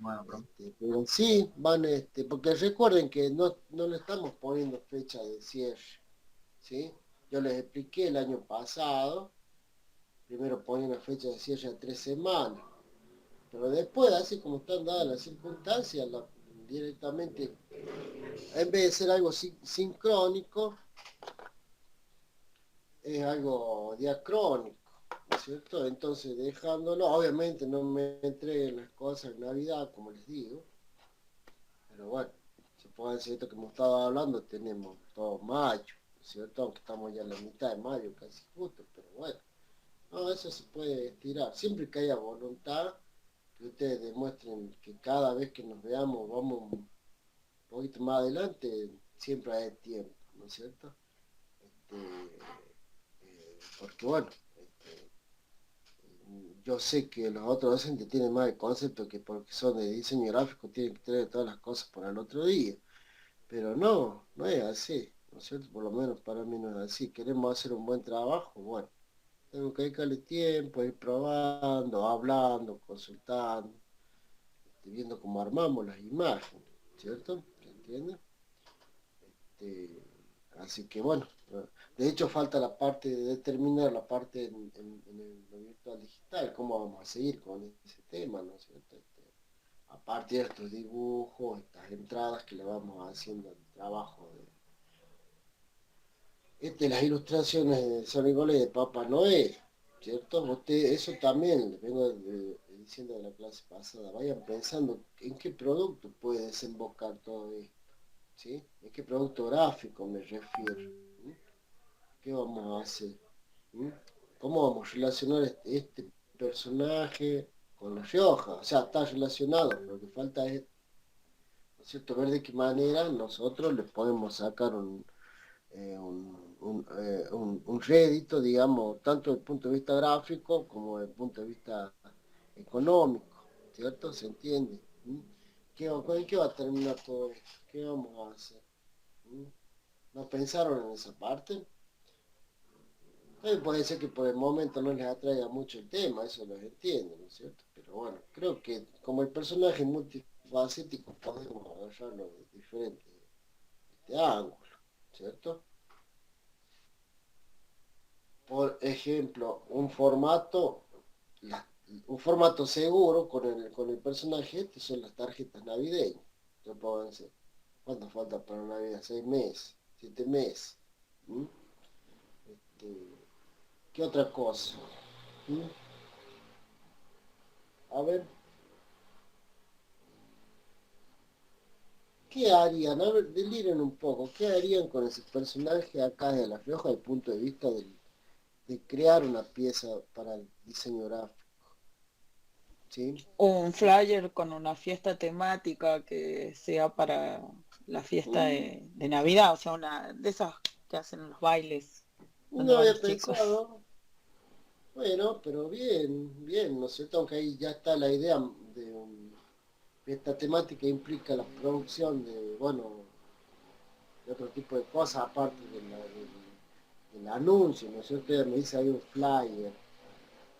Bueno, pero Pero sí, porque recuerden que no le estamos poniendo fecha de cierre, ¿sí? Yo les expliqué el año pasado, primero ponen la fecha de cierre a 3 semanas, pero después, así como están dadas las circunstancias, directamente, en vez de ser algo sincrónico, es algo diacrónico, ¿no es cierto? Entonces, dejándolo, obviamente no me entreguen las cosas en Navidad, como les digo, pero bueno, se puede decir esto que hemos estado hablando, tenemos todo mayo, ¿no es cierto? Aunque estamos ya en la mitad de mayo, casi justo, pero bueno, no, eso se puede estirar, siempre que haya voluntad, que ustedes demuestren que cada vez que nos veamos vamos un poquito más adelante, siempre hay tiempo, ¿no es cierto? Porque bueno, yo sé que los otros docentes tienen más el concepto que porque son de diseño gráfico tienen que tener todas las cosas para el otro día, pero no es así, ¿no es cierto? Por lo menos para mí no es así. Queremos hacer un buen trabajo, bueno, tengo que dedicarle tiempo, ir probando, hablando, consultando, viendo cómo armamos las imágenes, ¿cierto? ¿Se entiende? Este, Así que bueno, de hecho falta la parte de determinar la parte lo virtual digital, cómo vamos a seguir con ese tema, ¿no es cierto? A partir de estos dibujos, estas entradas que le vamos haciendo al trabajo las ilustraciones de San Nicolás y de Papá Noel, ¿cierto? Usted, eso también, les vengo diciendo de la clase pasada, vayan pensando en qué producto puede desembocar todo esto, ¿sí? ¿En qué producto gráfico me refiero? ¿Sí? ¿Qué vamos a hacer? ¿Mm? ¿Cómo vamos a relacionar este personaje con La Rioja? O sea, está relacionado, pero lo que falta es, ¿no es cierto?, ver de qué manera nosotros le podemos sacar un rédito, digamos, tanto desde el punto de vista gráfico como desde el punto de vista económico, ¿cierto? ¿Se entiende? ¿Mm? ¿En qué va a terminar todo esto? ¿Qué vamos a hacer? ¿Mm? ¿No pensaron en esa parte? También puede ser que por el momento no les atraiga mucho el tema, eso los entiendo, ¿no es cierto? Pero bueno, creo que como el personaje es multifacético podemos agarrarlo de diferentes ángulos, ¿cierto? Por ejemplo, un formato seguro con el personaje este son las tarjetas navideñas. Ya pueden ser. ¿Cuánto falta para Navidad? 6 meses, 7 meses. ¿Mm? Este, ¿Qué otra cosa? ¿Mm? A ver, ¿qué harían? A ver, deliren un poco. ¿Qué harían con ese personaje acá de La Rioja desde el punto de vista de crear una pieza para el diseño gráfico? ¿Sí? Un flyer con una fiesta temática que sea para la fiesta Mm, de Navidad, o sea, una de esas que hacen los bailes donde no van había los chicos. pensado. Bueno, pero bien, bien, ¿no es cierto? Aunque ahí ya está la idea de esta temática implica la producción de, bueno, de otro tipo de cosas aparte del anuncio, ¿no es cierto? Ella me dice hay un flyer.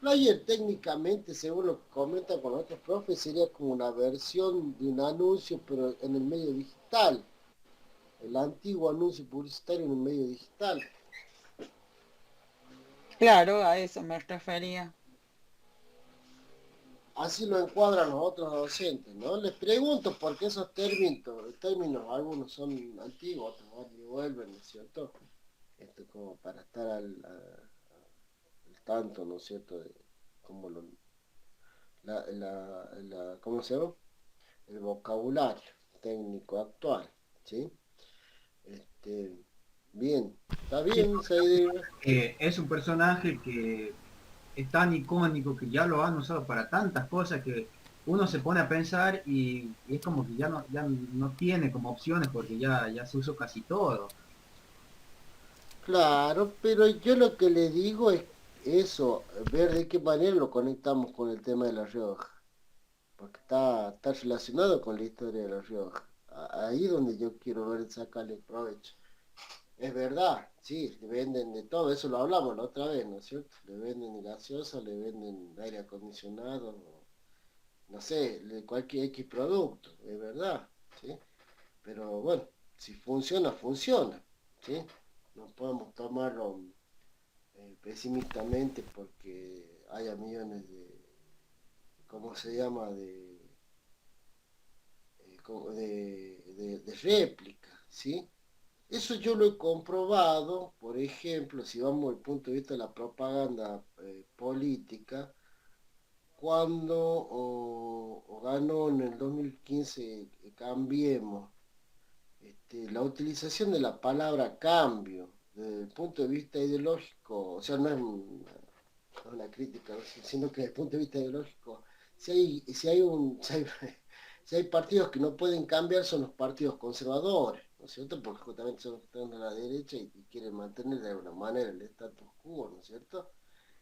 Flyer técnicamente, según lo que comentan con otros profes, sería como una versión de un anuncio, pero en el medio digital. El antiguo anuncio publicitario en el medio digital. Claro, a eso me refería. Así lo encuadran los otros docentes, ¿no? Les pregunto porque esos términos algunos son antiguos, otros vuelven, ¿no es cierto? Esto como para estar al tanto, ¿no es cierto? De cómo ¿cómo se llama? El vocabulario técnico actual, ¿sí? Este, bien, está Sí, bien esa idea. es un personaje que es tan icónico que ya lo han usado para tantas cosas que uno se pone a pensar y es como que ya no tiene como opciones porque ya se usó casi todo. Claro, pero yo lo que le digo es eso, ver de qué manera lo conectamos con el tema de La Rioja, porque está relacionado con la historia de La Rioja. Ahí donde yo quiero ver sacarle provecho. Es verdad, sí, le venden de todo, eso lo hablamos la otra vez, ¿no es cierto? Le venden gaseosa, le venden aire acondicionado, no sé, cualquier X producto, es verdad, ¿sí? Pero bueno, si funciona, funciona, ¿sí? No podemos tomarlo pesimistamente porque haya millones ¿cómo se llama? De réplicas, ¿sí? Eso yo lo he comprobado, por ejemplo, si vamos al punto de vista de la propaganda política, cuando o ganó en el 2015 Cambiemos, la utilización de la palabra cambio, desde el punto de vista ideológico, o sea, no es una crítica, ¿no? Sino que desde el punto de vista ideológico, si hay partidos que no pueden cambiar, son los partidos conservadores, ¿no es cierto? Porque justamente son los que están a la derecha y quieren mantener de alguna manera el status quo, ¿no es cierto?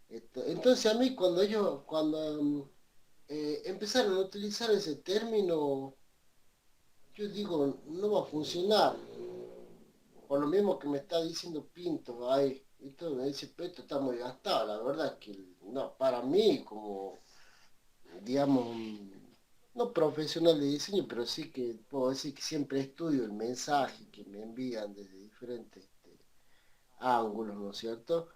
Entonces a mí cuando empezaron a utilizar ese término, yo digo, no va a funcionar. Por lo mismo que me está diciendo Pinto, ay, esto me dice, "Pero esto está muy gastado, la verdad es que no, para mí como, digamos, no profesional de diseño, pero sí que puedo decir que siempre estudio el mensaje que me envían desde diferentes ángulos, ¿no es cierto?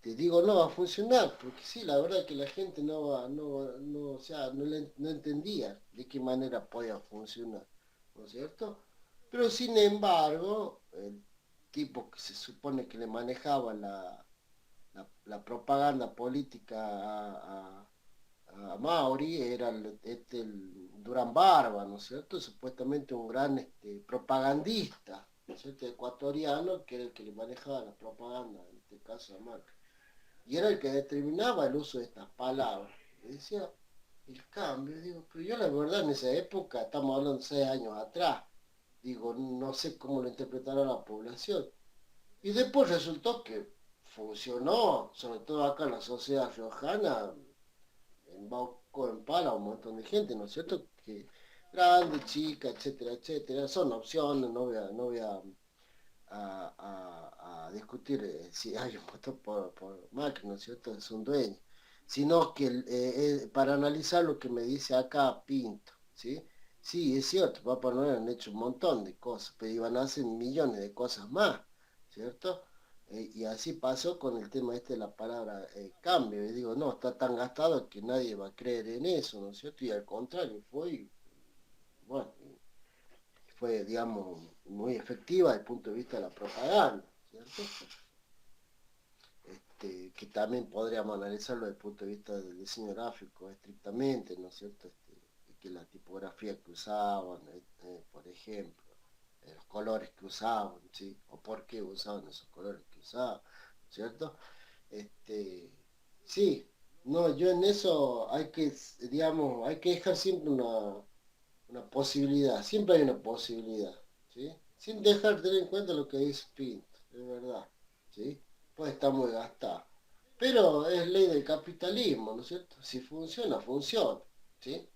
Digo, no va a funcionar, porque sí, la verdad que la gente o sea, no entendía de qué manera podía funcionar, ¿no es cierto? Pero sin embargo, el tipo que se supone que le manejaba la propaganda política a Mauri era el Durán Barba, ¿no es cierto? Supuestamente un gran propagandista, ¿no es cierto? Ecuatoriano, que era el que le manejaba la propaganda, en este caso a Macri. Y era el que determinaba el uso de estas palabras. Y decía, el cambio, digo, pero yo la verdad en esa época, estamos hablando de 6 años atrás, digo, no sé cómo lo interpretará la población. Y después resultó que funcionó, sobre todo acá en la sociedad riojana, en Bauco, en Pala, un montón de gente, ¿no es cierto? Que grande, chica, etcétera, etcétera. Son opciones, no voy a discutir si hay un voto por Macri, ¿no es cierto? Es un dueño. Sino que para analizar lo que me dice acá Pinto, ¿sí? Sí, es cierto, Papá Noel han hecho un montón de cosas, pero iban a hacer millones de cosas más, ¿cierto? Y así pasó con el tema este de la palabra cambio. Y digo, no, está tan gastado que nadie va a creer en eso, ¿no es cierto? Y al contrario, bueno, fue, digamos, muy efectiva desde el punto de vista de la propaganda, ¿cierto? Que también podríamos analizarlo desde el punto de vista del diseño gráfico estrictamente, ¿no es cierto? Que la tipografía que usaban, por ejemplo, los colores que usaban, ¿sí? O por qué usaban esos colores que usaban, ¿cierto? Este, sí, no, yo en eso hay que, digamos, hay que dejar siempre una posibilidad, siempre hay una posibilidad, ¿sí? Sin dejar de tener en cuenta lo que dice Pinto, es verdad, ¿sí? Puede estar muy gastado. Pero es ley del capitalismo, ¿no es cierto? Si funciona, funciona, ¿sí?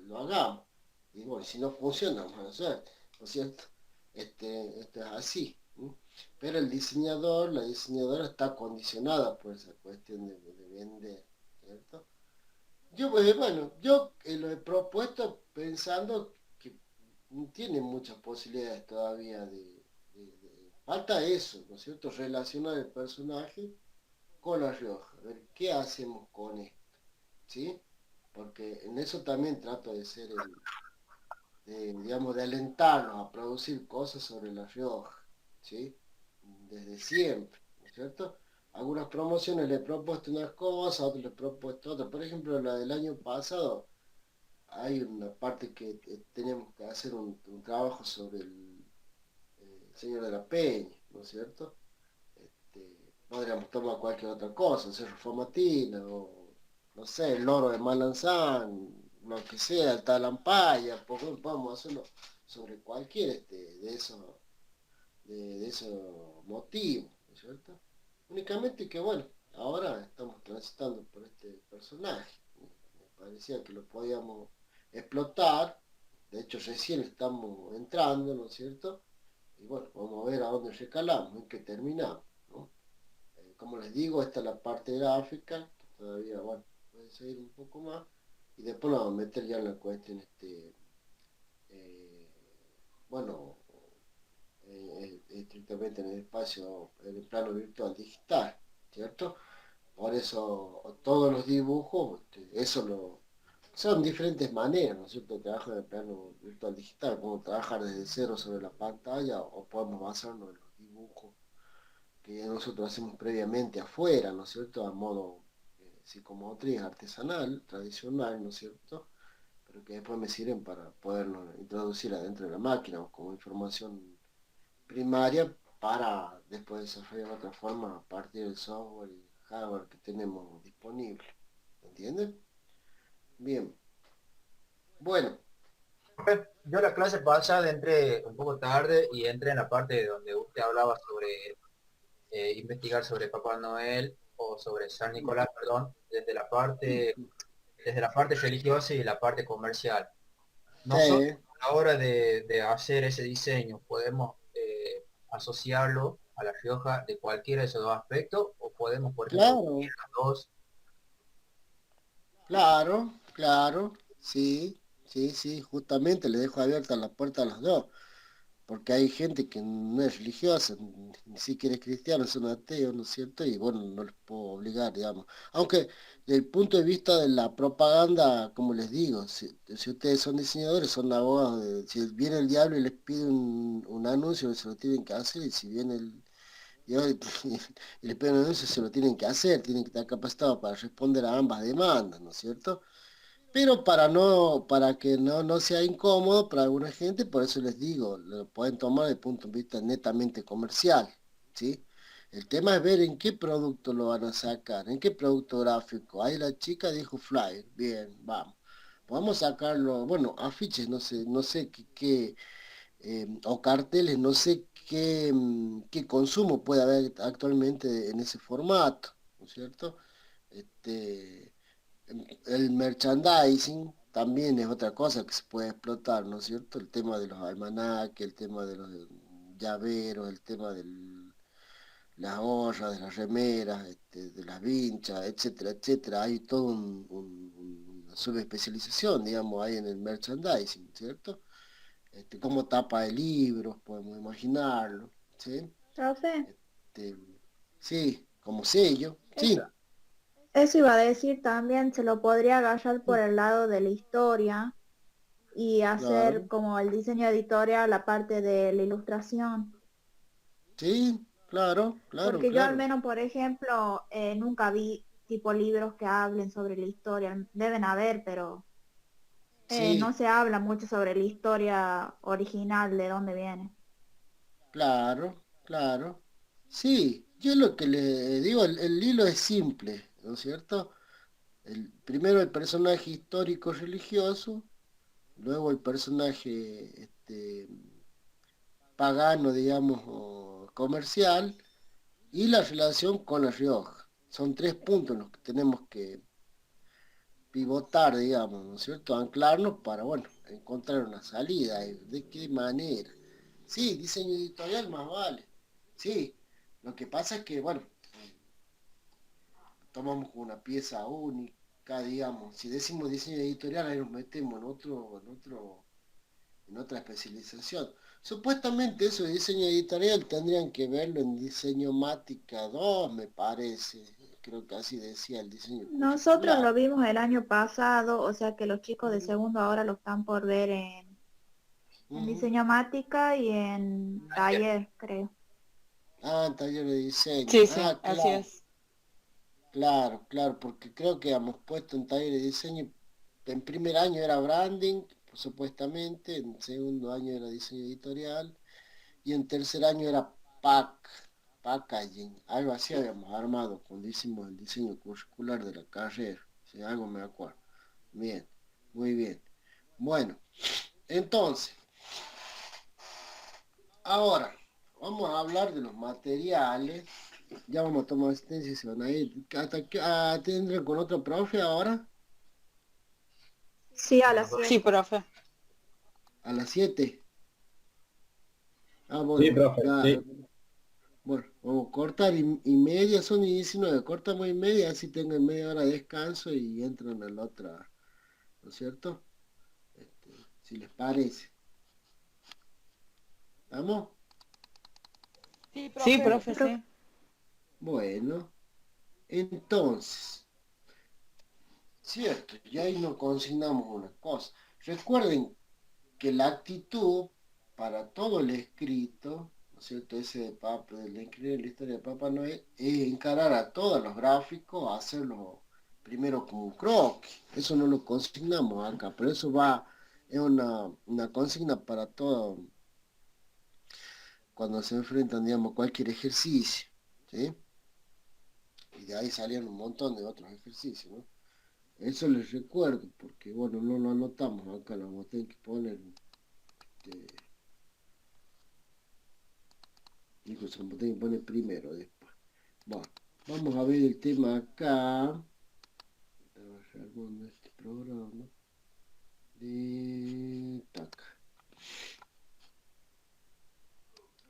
Lo hagamos. Y bueno, si no funciona, mala suerte, ¿no es cierto? Esto es así. ¿No? Pero el diseñador, la diseñadora está condicionada por esa cuestión de vender, ¿cierto? Yo lo he propuesto pensando que tiene muchas posibilidades todavía falta eso, ¿no es cierto? Relacionar el personaje con La Rioja, a ver qué hacemos con esto, ¿sí? Porque en eso también trato de ser digamos, de alentarnos a producir cosas sobre La Rioja, ¿sí? Desde siempre, ¿no es cierto? Algunas promociones le he propuesto unas cosas, otras le he propuesto otras. Por ejemplo, la del año pasado, hay una parte que tenemos que hacer un trabajo sobre el Señor de la Peña, ¿no es cierto? Podríamos tomar cualquier otra cosa, el Cerro Famatina, o no sé, el loro de Malanzán, lo que sea, el Talampaya, podemos hacerlo sobre cualquier de esos motivos, ¿no es cierto? Únicamente que bueno, ahora estamos transitando por este personaje. Me parecía que lo podíamos explotar, de hecho recién estamos entrando, ¿no es cierto? Y bueno, vamos a ver a dónde recalamos, en qué terminamos, ¿no? Como les digo, esta es la parte gráfica, que todavía, bueno, puede seguir un poco más, y después nos vamos a meter ya en la cuestión, eh, bueno, estrictamente en el espacio, en el plano virtual digital, ¿cierto? Por eso todos los dibujos, son diferentes maneras, ¿no es cierto? Trabajar en el plano virtual digital, podemos trabajar desde cero sobre la pantalla o podemos basarnos en los dibujos que nosotros hacemos previamente afuera, ¿no es cierto? A modo psicomotriz, artesanal, tradicional, ¿no es cierto? Pero que después me sirven para poderlo introducir adentro de la máquina o como información primaria para después desarrollar de otra forma a partir del software y hardware que tenemos disponible. ¿Entienden? Bien. Bueno, Yo la clase pasada entré un poco tarde y entré en la parte donde usted hablaba sobre investigar sobre Papá Noel o sobre San Nicolás, perdón, desde la parte religiosa y la parte comercial. Nosotros sí, a la hora de hacer ese diseño podemos asociarlo a La Rioja de cualquiera de esos dos aspectos o podemos, por ejemplo, unir claro, los dos. claro, claro, sí, sí, sí, justamente le dejo abierta la puerta a los dos. Porque hay gente que no es religiosa, ni siquiera es cristiano, son ateos, ¿no es cierto? Y bueno, no les puedo obligar, digamos. Aunque desde el punto de vista de la propaganda, como les digo, si ustedes son diseñadores, son abogados, si viene el diablo y les pide un anuncio, se lo tienen que hacer, y si viene el diablo y les pide un anuncio, se lo tienen que hacer, tienen que estar capacitados para responder a ambas demandas, ¿no es cierto? Pero para que no sea incómodo para alguna gente, por eso les digo, lo pueden tomar desde el punto de vista netamente comercial, ¿sí? El tema es ver en qué producto lo van a sacar, en qué producto gráfico. Ahí la chica dijo flyer, bien, vamos. Podemos sacarlo, bueno, afiches, no sé o carteles, no sé qué consumo puede haber actualmente en ese formato, ¿no es cierto? Este, el merchandising, también es otra cosa que se puede explotar, ¿no es cierto? El tema de los almanaques, el tema de los llaveros, el tema de las ollas, de las remeras, de las vinchas, etcétera, etcétera. Hay todo una subespecialización, digamos, ahí en el merchandising, ¿cierto? Cómo tapa de libros, podemos imaginarlo, ¿sí? Profe, Este, sí, como sello, eso, sí. eso iba a decir también, se lo podría agarrar por el lado de la historia y hacer Claro, como el diseño editorial la parte de la ilustración. sí, claro, claro, Porque yo al claro. menos, por ejemplo, nunca vi tipo libros que hablen sobre la historia. Deben haber, pero no Sí, se habla mucho sobre la historia original, de dónde viene. claro, claro. Sí, yo lo que le digo, el hilo es simple, ¿no es cierto? Primero el personaje histórico religioso, luego el personaje pagano, digamos, o comercial, y la relación con La Rioja. Son tres puntos en los que tenemos que pivotar, digamos, ¿no es cierto? Anclarnos para, bueno, encontrar una salida. ¿De qué manera? Sí, diseño editorial más vale. Sí, lo que pasa es que, bueno, tomamos una pieza única, digamos. Si decimos diseño editorial, ahí nos metemos en otra especialización. Supuestamente eso de diseño editorial tendrían que verlo en diseño Mática 2, me parece. Creo que así decía el diseño Nosotros curricular. lo vimos el año pasado, o sea que los chicos de Ujú, segundo ahora lo están por ver en ujú. diseñomática y en taller, creo. Ah, en taller de diseño. Sí, sí, Ah, así claro, es. claro, claro, porque creo que hemos puesto en taller de diseño, en primer año era branding, supuestamente, en segundo año era diseño editorial, y en tercer año era packaging, algo así habíamos armado cuando hicimos el diseño curricular de la carrera, si algo me acuerdo. Bien, muy bien. Bueno, entonces, ahora vamos a hablar de los materiales. Ya vamos a tomar asistencia y se van a ir. ¿Hasta que tendrán con otro profe ahora? Sí, a las Sí, 7. profe. A las 7. Ah, Sí, bueno, profe, ya, sí. bueno, vamos a cortar y media, son y 19, cortamos y media, así tengo media hora de descanso y entran a la otra, ¿no es cierto? Si les parece. ¿Estamos? Sí, Bueno, profe, sí. bueno, entonces, cierto, ya ahí nos consignamos una cosa. Recuerden que la actitud para todo el escrito, ¿no es cierto? Ese de Papa, de escribir la historia de Papá Noel, es encarar a todos los gráficos, hacerlo primero como un croquis. Eso no lo consignamos acá, pero eso va, es una consigna para todo, cuando se enfrentan, digamos, cualquier ejercicio, ¿sí? Y de ahí salían un montón de otros ejercicios, ¿no? Eso les recuerdo, porque bueno, no lo anotamos acá, lo vamos a tener que poner, incluso lo vamos a tener que poner primero después. Bueno, vamos a ver el tema acá. Estaba armando este programa de tac.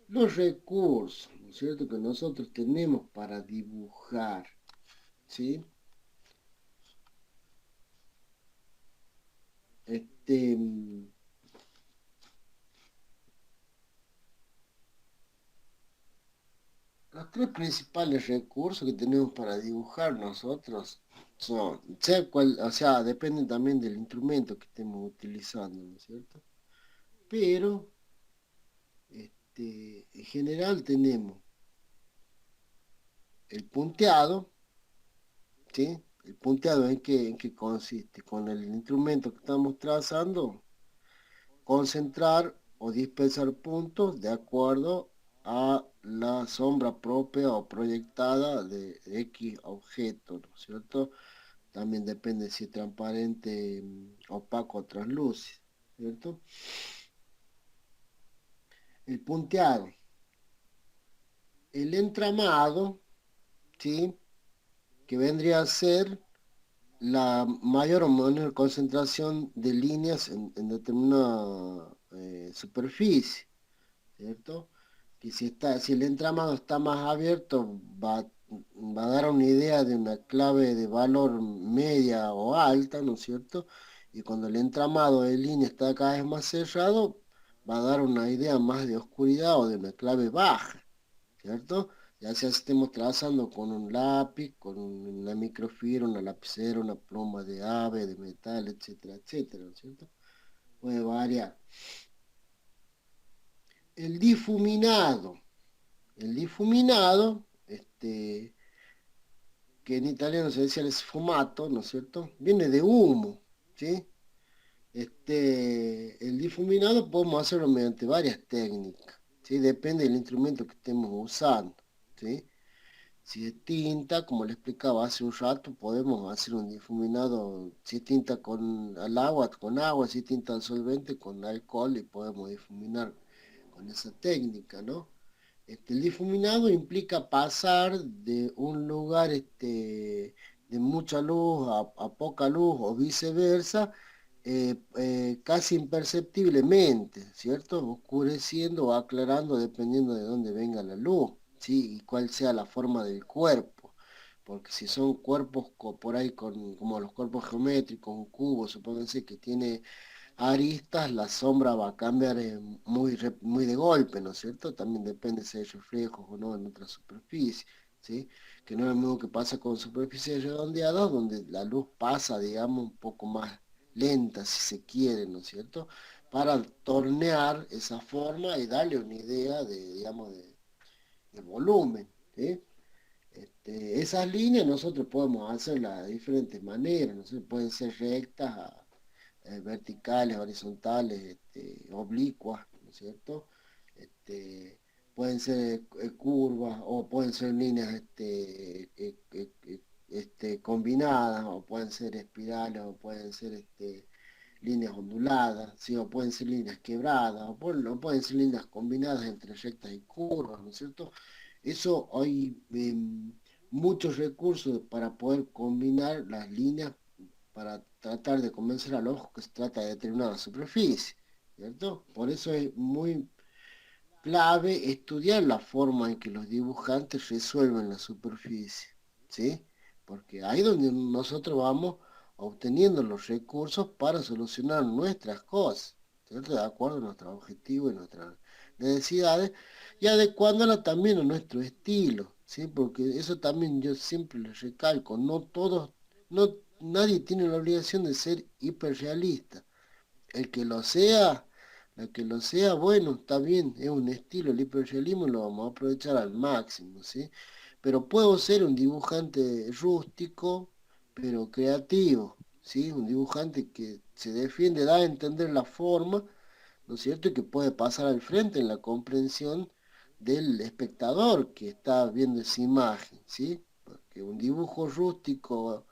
Los recursos, ¿no es cierto?, que nosotros tenemos para dibujar, ¿sí? Este, los tres principales recursos que tenemos para dibujar nosotros son, sea cual, o sea, dependen también del instrumento que estemos utilizando, ¿no es cierto? Pero, en general tenemos el punteado, ¿sí? El punteado en qué consiste. Con el instrumento que estamos trazando, concentrar o dispersar puntos de acuerdo a la sombra propia o proyectada de X objeto, ¿no es cierto? También depende si es transparente, opaco o translúcido, ¿cierto? El punteado. El entramado, ¿sí? Que vendría a ser la mayor o menor concentración de líneas en determinada superficie, ¿cierto? Que si el entramado está más abierto, va a dar una idea de una clave de valor media o alta, ¿no es cierto? Y cuando el entramado de línea está cada vez más cerrado, va a dar una idea más de oscuridad o de una clave baja, ¿cierto? Ya sea estemos trazando con un lápiz, con una microfibra, una lapicera, una pluma de ave, de metal, etcétera, etcétera, ¿no es cierto? Puede variar. El difuminado. El difuminado, que en italiano se decía el sfumato, ¿no es cierto? Viene de humo, ¿sí? El difuminado podemos hacerlo mediante varias técnicas, ¿sí? Depende del instrumento que estemos usando, ¿sí? Si es tinta, como le explicaba hace un rato, podemos hacer un difuminado, si es tinta al agua, con agua, si es tinta al solvente, con alcohol, y podemos difuminar con esa técnica, ¿no? El difuminado implica pasar de un lugar de mucha luz a poca luz o viceversa, casi imperceptiblemente, ¿cierto? Oscureciendo o aclarando dependiendo de dónde venga la luz, ¿sí? Y cuál sea la forma del cuerpo. Porque si son cuerpos por ahí como los cuerpos geométricos, un cubo, supónganse que tiene aristas, la sombra va a cambiar muy de golpe, ¿no es cierto? También depende si hay reflejos o no en otra superficie, ¿sí? Que no es lo mismo que pasa con superficies redondeadas, donde la luz pasa, digamos, un poco más lenta, si se quiere, ¿no es cierto? Para tornear esa forma y darle una idea de, digamos, de volumen, ¿sí? Esas líneas nosotros podemos hacerlas de diferentes maneras, ¿no sé? Pueden ser rectas, verticales, horizontales, oblicuas, ¿no es cierto? Este, pueden ser curvas o pueden ser líneas combinadas o pueden ser espirales o pueden ser líneas onduladas, ¿sí? O pueden ser líneas quebradas o pueden ser líneas combinadas entre rectas y curvas, ¿no es cierto? Eso hay muchos recursos para poder combinar las líneas para tratar de convencer al ojo que se trata de determinada superficie, ¿cierto? Por eso es muy clave estudiar la forma en que los dibujantes resuelven la superficie, ¿sí? Porque ahí es donde nosotros vamos obteniendo los recursos para solucionar nuestras cosas, ¿cierto? De acuerdo a nuestros objetivos y nuestras necesidades y adecuándola también a nuestro estilo, ¿sí? Porque eso también yo siempre les recalco, no todos, no, nadie tiene la obligación de ser hiperrealista. El que lo sea, la que lo sea, bueno, está bien, es un estilo, el hiperrealismo lo vamos a aprovechar al máximo, ¿sí? Pero puedo ser un dibujante rústico, pero creativo, ¿sí? Un dibujante que se defiende, da a entender la forma, ¿no es cierto? Y que puede pasar al frente en la comprensión del espectador que está viendo esa imagen, ¿sí? Porque un dibujo rústico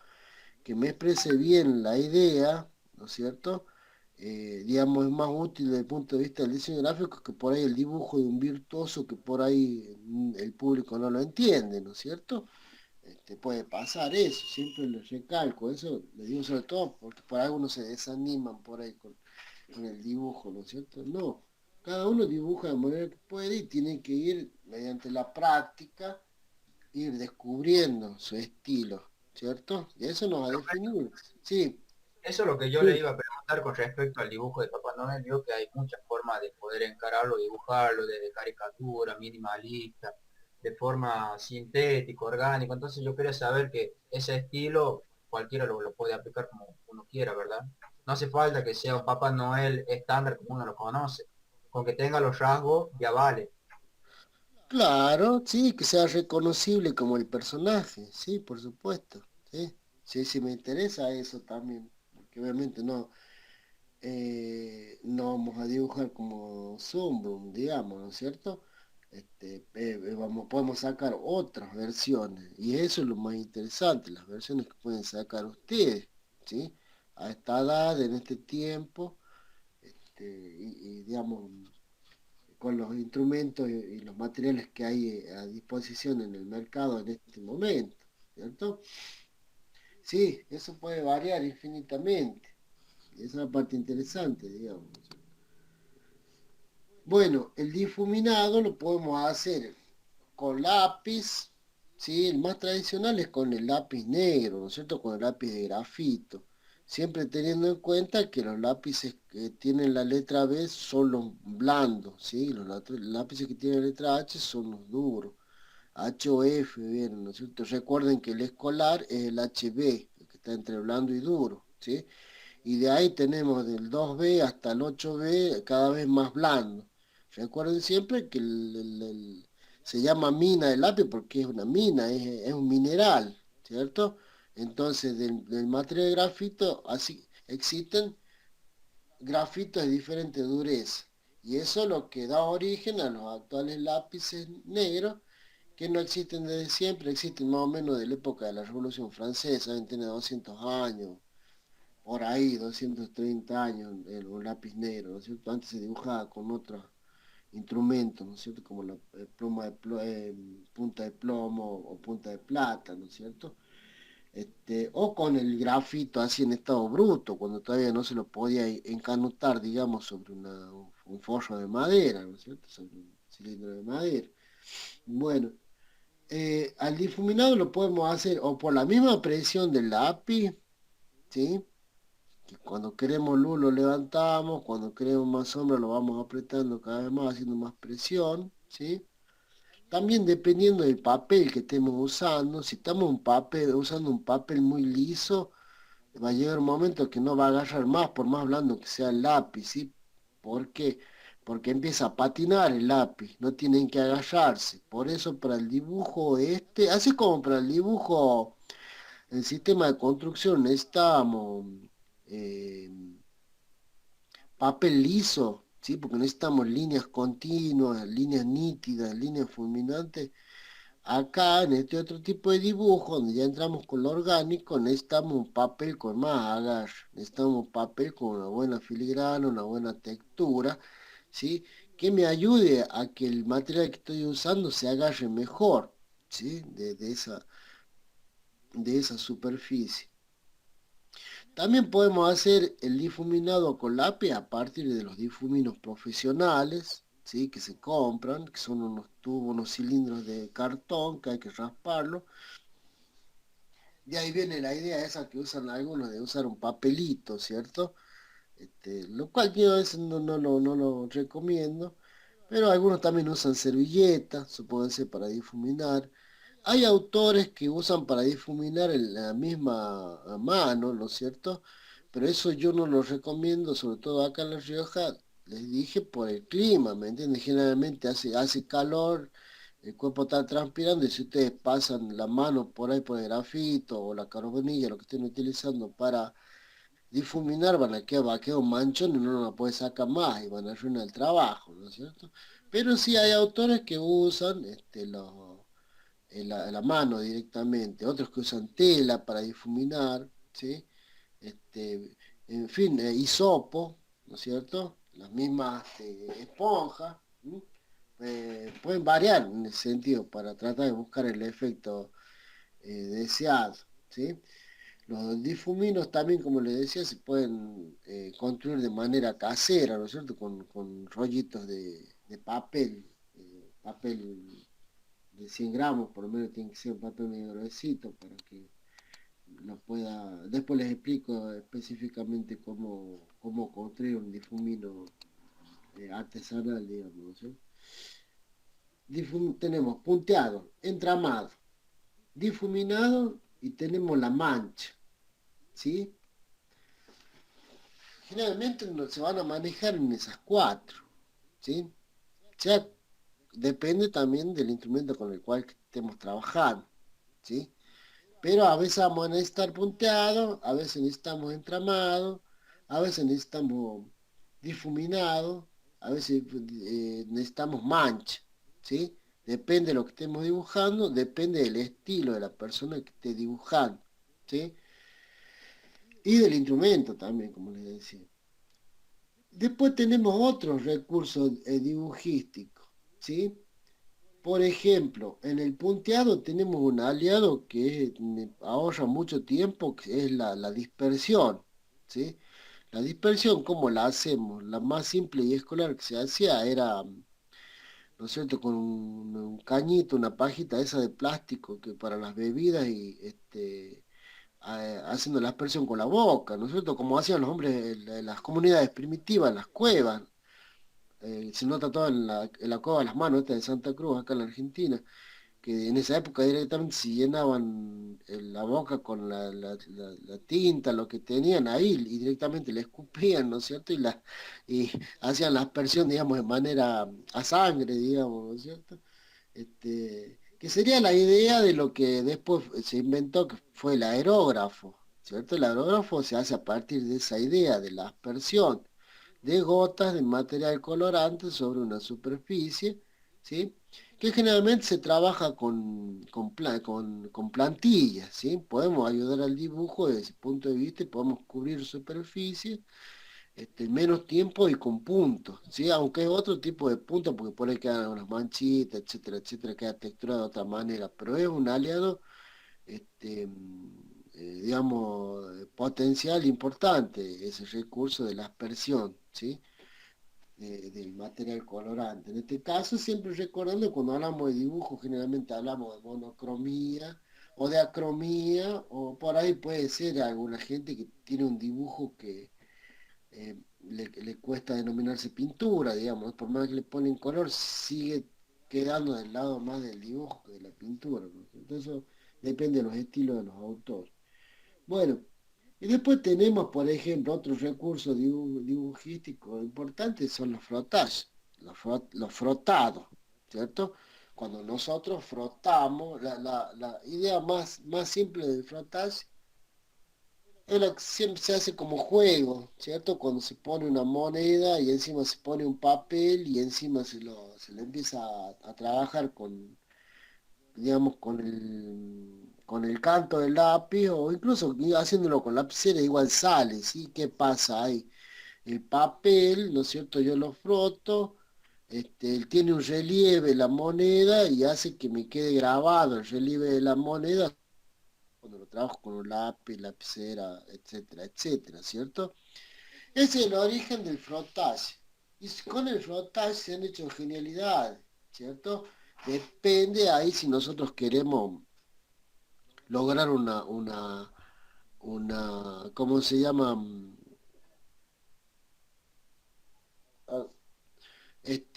que me exprese bien la idea, ¿no es cierto? Digamos, es más útil desde el punto de vista del diseño gráfico que por ahí el dibujo de un virtuoso que por ahí el público no lo entiende, ¿no es cierto? Puede pasar eso, siempre les recalco, eso les digo sobre todo porque por algunos se desaniman por ahí con el dibujo, ¿no es cierto? No, cada uno dibuja de manera que puede y tiene que ir mediante la práctica, ir descubriendo su estilo, ¿cierto? Y eso nos va a definir. Sí, Eso es lo que yo le sí, iba a preguntar con respecto al dibujo de Papá Noel. Digo que hay muchas formas de poder encararlo, dibujarlo, desde caricatura, minimalista, de forma sintética, orgánico. Entonces yo quería saber que ese estilo cualquiera lo puede aplicar como uno quiera, ¿verdad? No hace falta que sea un Papá Noel estándar como uno lo conoce. Con que tenga los rasgos ya vale. claro, sí, que sea reconocible como el personaje, sí, por supuesto, sí, sí, sí me interesa eso también, porque obviamente no vamos a dibujar como Zumbrum, digamos, ¿no es cierto? Podemos sacar otras versiones, y eso es lo más interesante, las versiones que pueden sacar ustedes, ¿sí? A esta edad, en este tiempo, digamos, con los instrumentos y los materiales que hay a disposición en el mercado en este momento, ¿cierto? Sí, eso puede variar infinitamente. Esa es la parte interesante, digamos. Bueno, el difuminado lo podemos hacer con lápiz, ¿sí? El más tradicional es con el lápiz negro, ¿no es cierto? Con el lápiz de grafito. Siempre teniendo en cuenta que los lápices que tienen la letra B son los blandos, ¿sí? Lápices que tienen la letra H son los duros. H o F, bien, ¿no es cierto? Recuerden que el escolar es el HB, el que está entre blando y duro, ¿sí? Y de ahí tenemos del 2B hasta el 8B cada vez más blando. Recuerden siempre que se llama mina de lápiz porque es una mina, es un mineral, ¿cierto? Entonces del material de grafito así existen grafitos de diferente dureza. Y eso es lo que da origen a los actuales lápices negros que no existen desde siempre, existen más o menos de la época de la Revolución Francesa, tiene 200 años, por ahí, 230 años, un lápiz negro, ¿no es cierto? Antes se dibujaba con otros instrumentos, ¿no es cierto? Como la punta de plomo o punta de plata, ¿no es cierto? O con el grafito así en estado bruto, cuando todavía no se lo podía encanutar, digamos, sobre un forro de madera, ¿no es cierto? Sobre un cilindro de madera. Bueno, al difuminado lo podemos hacer o por la misma presión del lápiz, ¿sí? Que cuando queremos luz lo levantamos, cuando queremos más sombra lo vamos apretando cada vez más, haciendo más presión, ¿sí? También dependiendo del papel que estemos usando, si estamos usando un papel muy liso, va a llegar un momento que no va a agarrar más, por más blando que sea el lápiz, ¿sí? ¿Por qué? Porque empieza a patinar el lápiz, no tienen que agarrarse. Por eso para el dibujo así como para el dibujo, el sistema de construcción, necesitamos eh, papel liso, ¿sí? Porque necesitamos líneas continuas, líneas nítidas, líneas fulminantes. Acá, en este otro tipo de dibujo, donde ya entramos con lo orgánico, necesitamos un papel con más agarre, necesitamos un papel con una buena filigrana, una buena textura, ¿sí? Que me ayude a que el material que estoy usando se agarre mejor, ¿sí? De esa superficie. También podemos hacer el difuminado con lápiz a partir de los difuminos profesionales, ¿sí? Que se compran, que son unos tubos, unos cilindros de cartón que hay que rasparlo. De ahí viene la idea esa que usan algunos de usar un papelito, ¿cierto? Lo cual yo a veces no lo recomiendo, pero algunos también usan servilletas, eso puede ser para difuminar. Hay autores que usan para difuminar en la misma mano, ¿no es cierto? Pero eso yo no lo recomiendo, sobre todo acá en La Rioja, les dije por el clima, ¿me entiendes? Generalmente hace calor, el cuerpo está transpirando y si ustedes pasan la mano por ahí por el grafito o la carbonilla, lo que estén utilizando para difuminar, va a quedar un manchón y uno no la puede sacar más y van a arruinar el trabajo, ¿no es cierto? Pero sí hay autores que usan la mano directamente, otros que usan tela para difuminar, ¿sí? En fin, hisopo, ¿no es cierto? Las mismas esponjas, ¿m? Pueden variar en ese sentido para tratar de buscar el efecto deseado, ¿sí? Los difuminos también, como les decía, se pueden construir de manera casera, ¿no es cierto? Con rollitos de papel, papel de 100 gramos, por lo menos tiene que ser un papel medio gruesito para que lo pueda... Después les explico específicamente cómo construir un difumino artesanal, digamos, ¿sí? Tenemos punteado, entramado, difuminado y tenemos la mancha, ¿sí? Generalmente se van a manejar en esas cuatro, ¿sí? Ya depende también del instrumento con el cual estemos trabajando, ¿sí? Pero a veces vamos a necesitar punteado, a veces necesitamos entramado, a veces necesitamos difuminado, a veces necesitamos mancha, ¿sí? Depende de lo que estemos dibujando, depende del estilo de la persona que esté dibujando, ¿sí? Y del instrumento también, como les decía. Después tenemos otros recursos dibujísticos, ¿sí? Por ejemplo, en el punteado tenemos un aliado que ahorra mucho tiempo, que es la dispersión, ¿sí? La dispersión, ¿cómo la hacemos? La más simple y escolar que se hacía era, ¿no es cierto?, con un cañito, una pajita esa de plástico que para las bebidas y haciendo la aspersión con la boca, ¿no es cierto? Como hacían los hombres en las comunidades primitivas, en las cuevas, se nota todo en la cueva de las manos, esta de Santa Cruz, acá en la Argentina, que en esa época directamente se llenaban la boca con la tinta, lo que tenían ahí, y directamente le escupían, ¿no es cierto? Y hacían la aspersión, digamos, de manera a sangre, digamos, ¿no es cierto? Que sería la idea de lo que después se inventó, que fue el aerógrafo, ¿cierto? El aerógrafo se hace a partir de esa idea de la aspersión de gotas de material colorante sobre una superficie, ¿sí? Que generalmente se trabaja con plantillas, ¿sí? Podemos ayudar al dibujo desde ese punto de vista y podemos cubrir superficie en menos tiempo y con puntos, ¿sí? Aunque es otro tipo de puntos, porque por ahí quedan unas manchitas, etcétera, etcétera, queda textura de otra manera, pero es un aliado, digamos, potencial importante, ese recurso de la aspersión, ¿sí? Del material colorante. En este caso, siempre recordando, cuando hablamos de dibujo, generalmente hablamos de monocromía o de acromía, o por ahí puede ser alguna gente que tiene un dibujo que le cuesta denominarse pintura, digamos, por más que le ponen color, sigue quedando del lado más del dibujo que de la pintura, ¿no? Entonces, eso depende de los estilos de los autores. Bueno, y después tenemos, por ejemplo, otros recursos dibujísticos importantes son los frotages, los frotados, ¿cierto? Cuando nosotros frotamos, la idea más simple del frotage es la que siempre se hace como juego, ¿cierto? Cuando se pone una moneda y encima se pone un papel y encima se le empieza a trabajar con, digamos, con el canto del lápiz o incluso haciéndolo con lapicera igual sale, ¿sí? ¿Qué pasa ahí? El papel, ¿no es cierto? Yo lo froto, él tiene un relieve la moneda y hace que me quede grabado el relieve de la moneda cuando lo trabajo con un lápiz, lapicera, etcétera, etcétera, ¿cierto? Ese es el origen del frotage. Y con el frotage se han hecho genialidades, ¿cierto? Depende ahí si nosotros queremos lograr ¿cómo se llama? Ah,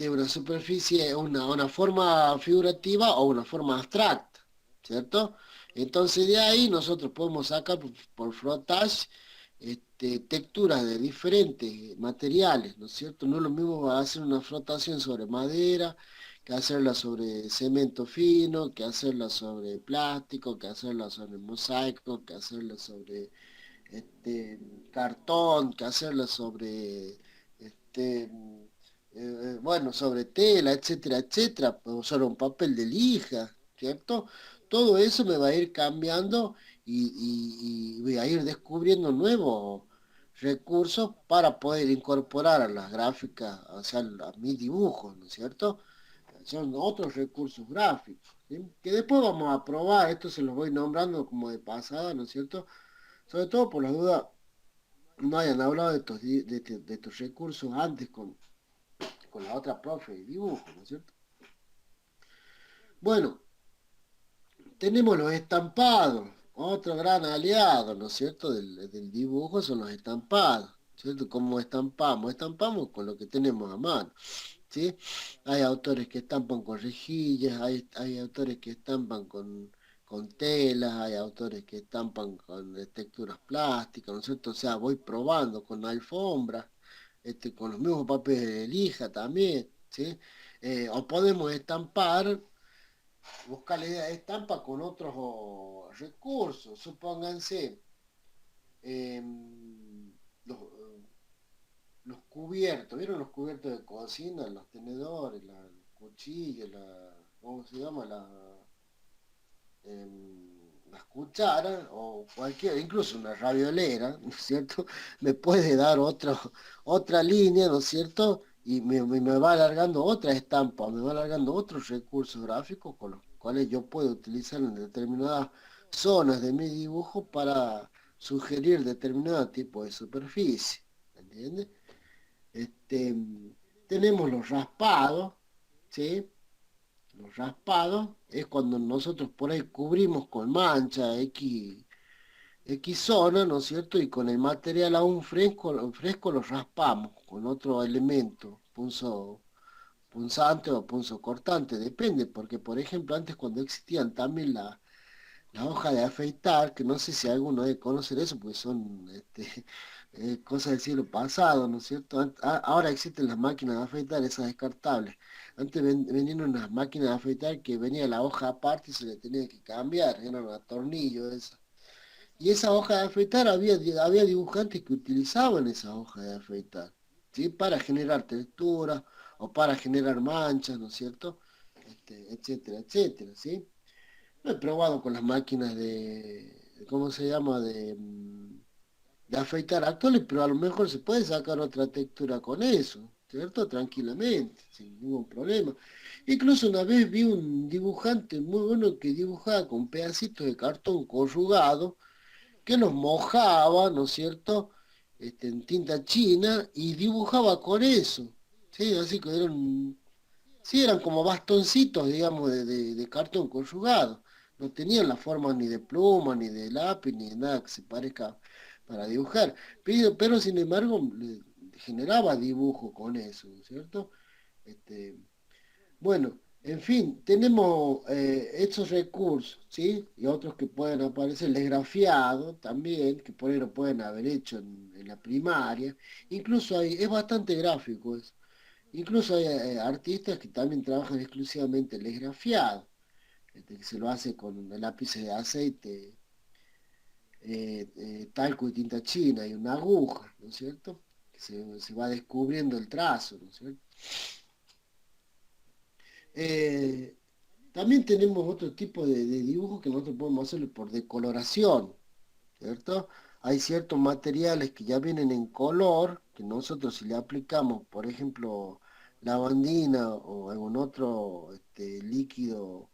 una superficie, una forma figurativa o una forma abstracta, ¿cierto? Entonces de ahí nosotros podemos sacar por frotage texturas de diferentes materiales, ¿no es cierto? No es lo mismo hacer una frotación sobre madera, que hacerla sobre cemento fino, que hacerla sobre plástico, que hacerla sobre mosaico, que hacerla sobre cartón, que hacerla sobre bueno, sobre tela, etcétera, etcétera, puedo usar un papel de lija, ¿cierto? Todo eso me va a ir cambiando y voy a ir descubriendo nuevos recursos para poder incorporar a las gráficas, o sea, a mis dibujos, ¿no es cierto? Son otros recursos gráficos, ¿sí? Que después vamos a probar, esto se los voy nombrando como de pasada, ¿no es cierto? Sobre todo por la duda no hayan hablado de estos recursos antes con la otra profe de dibujo, ¿no es cierto? Bueno, tenemos los estampados, otro gran aliado, ¿no es cierto?, del dibujo son los estampados, ¿cierto? ¿Cómo estampamos? Estampamos con lo que tenemos a mano, ¿sí? Hay autores que estampan con rejillas, hay autores que estampan con telas, hay autores que estampan con texturas plásticas, ¿no es cierto? O sea, voy probando con alfombra, con los mismos papeles de lija también, ¿sí? O podemos estampar, buscar la idea de estampa con otros recursos, supónganse los, los cubiertos, ¿vieron los cubiertos de cocina, los tenedores, las cuchillas, ¿cómo se llama? Las cucharas o cualquier, incluso una raviolera, ¿no es cierto? Me puede dar otra línea, ¿no es cierto? y me va alargando otra estampa, me va alargando otros recursos gráficos con los cuales yo puedo utilizar en determinadas zonas de mi dibujo para sugerir determinado tipo de superficie, ¿entiendes? Este, tenemos los raspados, ¿sí? Los raspados es cuando nosotros por ahí cubrimos con mancha X zona, ¿no es cierto? Y con el material aún fresco lo raspamos con otro elemento, punzante o punzo cortante, depende, porque por ejemplo antes cuando existían también la hoja de afeitar, que no sé si alguno debe conocer eso, porque son cosas del siglo pasado, ¿no es cierto? Ahora existen las máquinas de afeitar, esas descartables. Antes venían unas máquinas de afeitar que venía la hoja aparte y se le tenía que cambiar, eran a tornillo esas. Y esa hoja de afeitar había dibujantes que utilizaban esa hoja de afeitar, ¿sí? Para generar textura o para generar manchas, ¿no es cierto? Etcétera, etcétera, ¿sí? Lo he probado con las máquinas ¿cómo se llama? De afeitar actuales, pero a lo mejor se puede sacar otra textura con eso, ¿cierto? Tranquilamente, sin ningún problema. Incluso una vez vi un dibujante muy bueno que dibujaba con pedacitos de cartón corrugado que los mojaba, ¿no es cierto?, en tinta china y dibujaba con eso, ¿sí? Así que sí, eran como bastoncitos, digamos, de cartón corrugado. No tenían la forma ni de pluma, ni de lápiz, ni de nada que se parezca para dibujar. Pero sin embargo, generaba dibujo con eso, ¿no es cierto? Este, bueno, en fin, tenemos estos recursos, ¿sí? Y otros que pueden aparecer, el esgrafiado también, que por ahí lo pueden haber hecho en la primaria. Incluso es bastante gráfico eso. Incluso hay artistas que también trabajan exclusivamente el esgrafiado, que se lo hace con lápices de aceite, talco y tinta china y una aguja, ¿no es cierto? Que se va descubriendo el trazo, ¿no es cierto? Eh, También tenemos otro tipo de dibujo que nosotros podemos hacerlo por decoloración, ¿cierto? Hay ciertos materiales que ya vienen en color, que nosotros si le aplicamos, por ejemplo, lavandina o algún otro líquido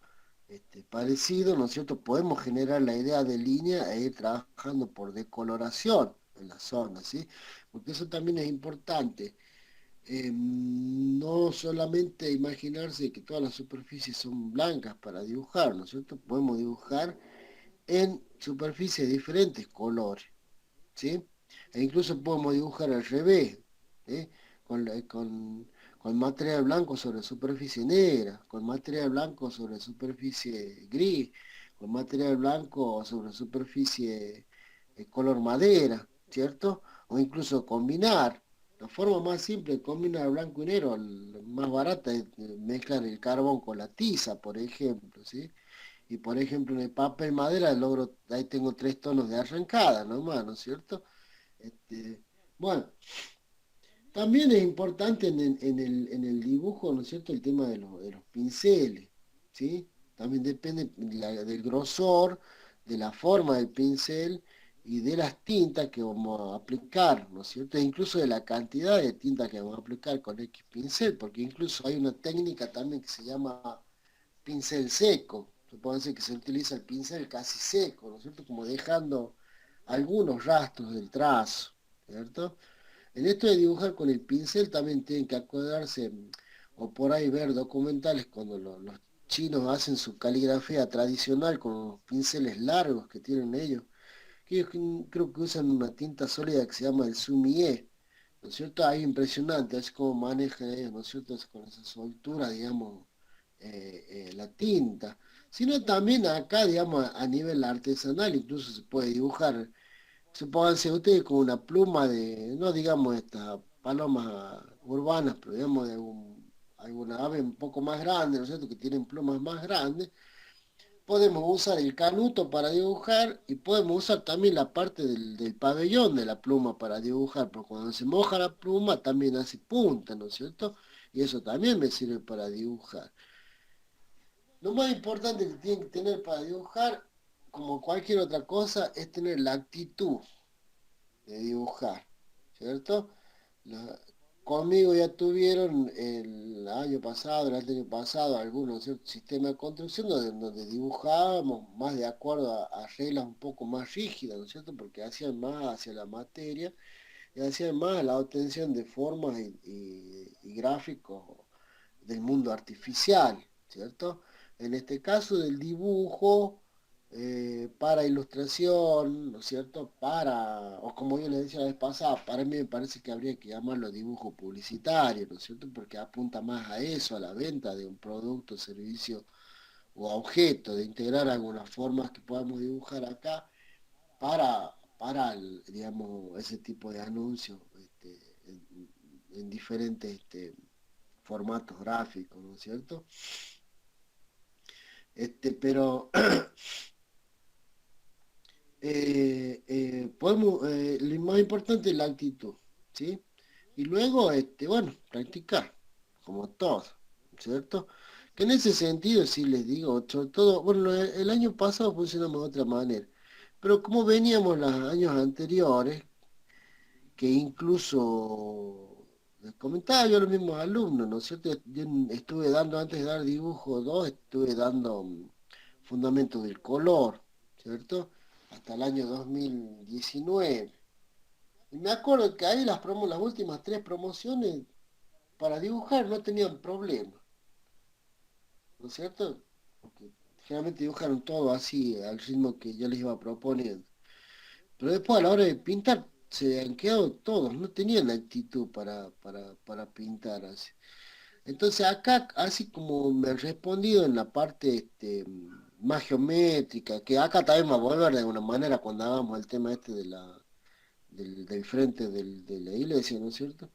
parecido, ¿no es cierto? Podemos generar la idea de línea e ir trabajando por decoloración en la zona, ¿sí? Porque eso también es importante. No solamente imaginarse que todas las superficies son blancas para dibujar, ¿no es cierto? Podemos dibujar en superficies de diferentes colores, ¿sí? E incluso podemos dibujar al revés, ¿sí? Con, la- con, con material blanco sobre superficie negra, con material blanco sobre superficie gris, con material blanco sobre superficie color madera, ¿cierto? O incluso combinar. La forma más simple de combinar blanco y negro, la más barata, es mezclar el carbón con la tiza, por ejemplo, ¿sí? Y por ejemplo en el papel madera ahí tengo tres tonos de arrancada nomás, ¿no es cierto? Bueno, también es importante en el dibujo, ¿no es cierto?, el tema de los pinceles, ¿sí? También depende del grosor, de la forma del pincel y de las tintas que vamos a aplicar, ¿no es cierto? E incluso de la cantidad de tinta que vamos a aplicar con X pincel, porque incluso hay una técnica también que se llama pincel seco. Se puede decir que se utiliza el pincel casi seco, ¿no es cierto? Como dejando algunos rastros del trazo, ¿cierto? En esto de dibujar con el pincel también tienen que acordarse o por ahí ver documentales cuando los chinos hacen su caligrafía tradicional con los pinceles largos que tienen ellos, que ellos creo que usan una tinta sólida que se llama el sumie, ¿no es cierto? Ahí impresionante, es como manejan ellos, ¿no es cierto? Es con esa soltura, digamos, la tinta. Sino también acá, digamos, a nivel artesanal, incluso se puede dibujar. Supónganse ustedes con una pluma no digamos estas palomas urbanas, pero digamos alguna ave un poco más grande, ¿no es cierto?, que tienen plumas más grandes, podemos usar el canuto para dibujar y podemos usar también la parte del pabellón de la pluma para dibujar, porque cuando se moja la pluma también hace punta, ¿no es cierto? Y eso también me sirve para dibujar. Lo más importante que tienen que tener para dibujar, como cualquier otra cosa, es tener la actitud de dibujar, ¿cierto? La- conmigo ya tuvieron el año pasado, el año pasado, algunos ciertos sistemas de construcción donde dibujábamos más de acuerdo a reglas un poco más rígidas, ¿no es cierto? Porque hacían más hacia la materia y hacían más la obtención de formas y gráficos del mundo artificial, ¿cierto? En este caso del dibujo, para ilustración, ¿no es cierto? O como yo les decía la vez pasada, para mí me parece que habría que llamarlo dibujo publicitario, ¿no es cierto? Porque apunta más a eso, a la venta de un producto, servicio o objeto, de integrar algunas formas que podamos dibujar acá digamos, ese tipo de anuncios en diferentes formatos gráficos, ¿no es cierto? Pero lo más importante es la actitud, ¿sí? Y luego, bueno, practicar, como todo, ¿cierto? Que en ese sentido, sí les digo, sobre todo, bueno, el año pasado funcionamos de otra manera, pero como veníamos los años anteriores, que incluso les comentaba yo a los mismos alumnos, ¿no es cierto? Yo estuve dando, antes de dar dibujo 2 estuve dando fundamentos del color, ¿cierto? Hasta el año 2019. Y me acuerdo que ahí las últimas 3 promociones para dibujar no tenían problema, ¿no es cierto? Porque generalmente dibujaron todo así, al ritmo que yo les iba proponiendo. Pero después a la hora de pintar se han quedado todos, no tenían la actitud para pintar así. Entonces acá, así como me han respondido en la parte más geométrica, que acá también va a volver de alguna manera cuando hagamos el tema del frente de la iglesia, ¿no es cierto?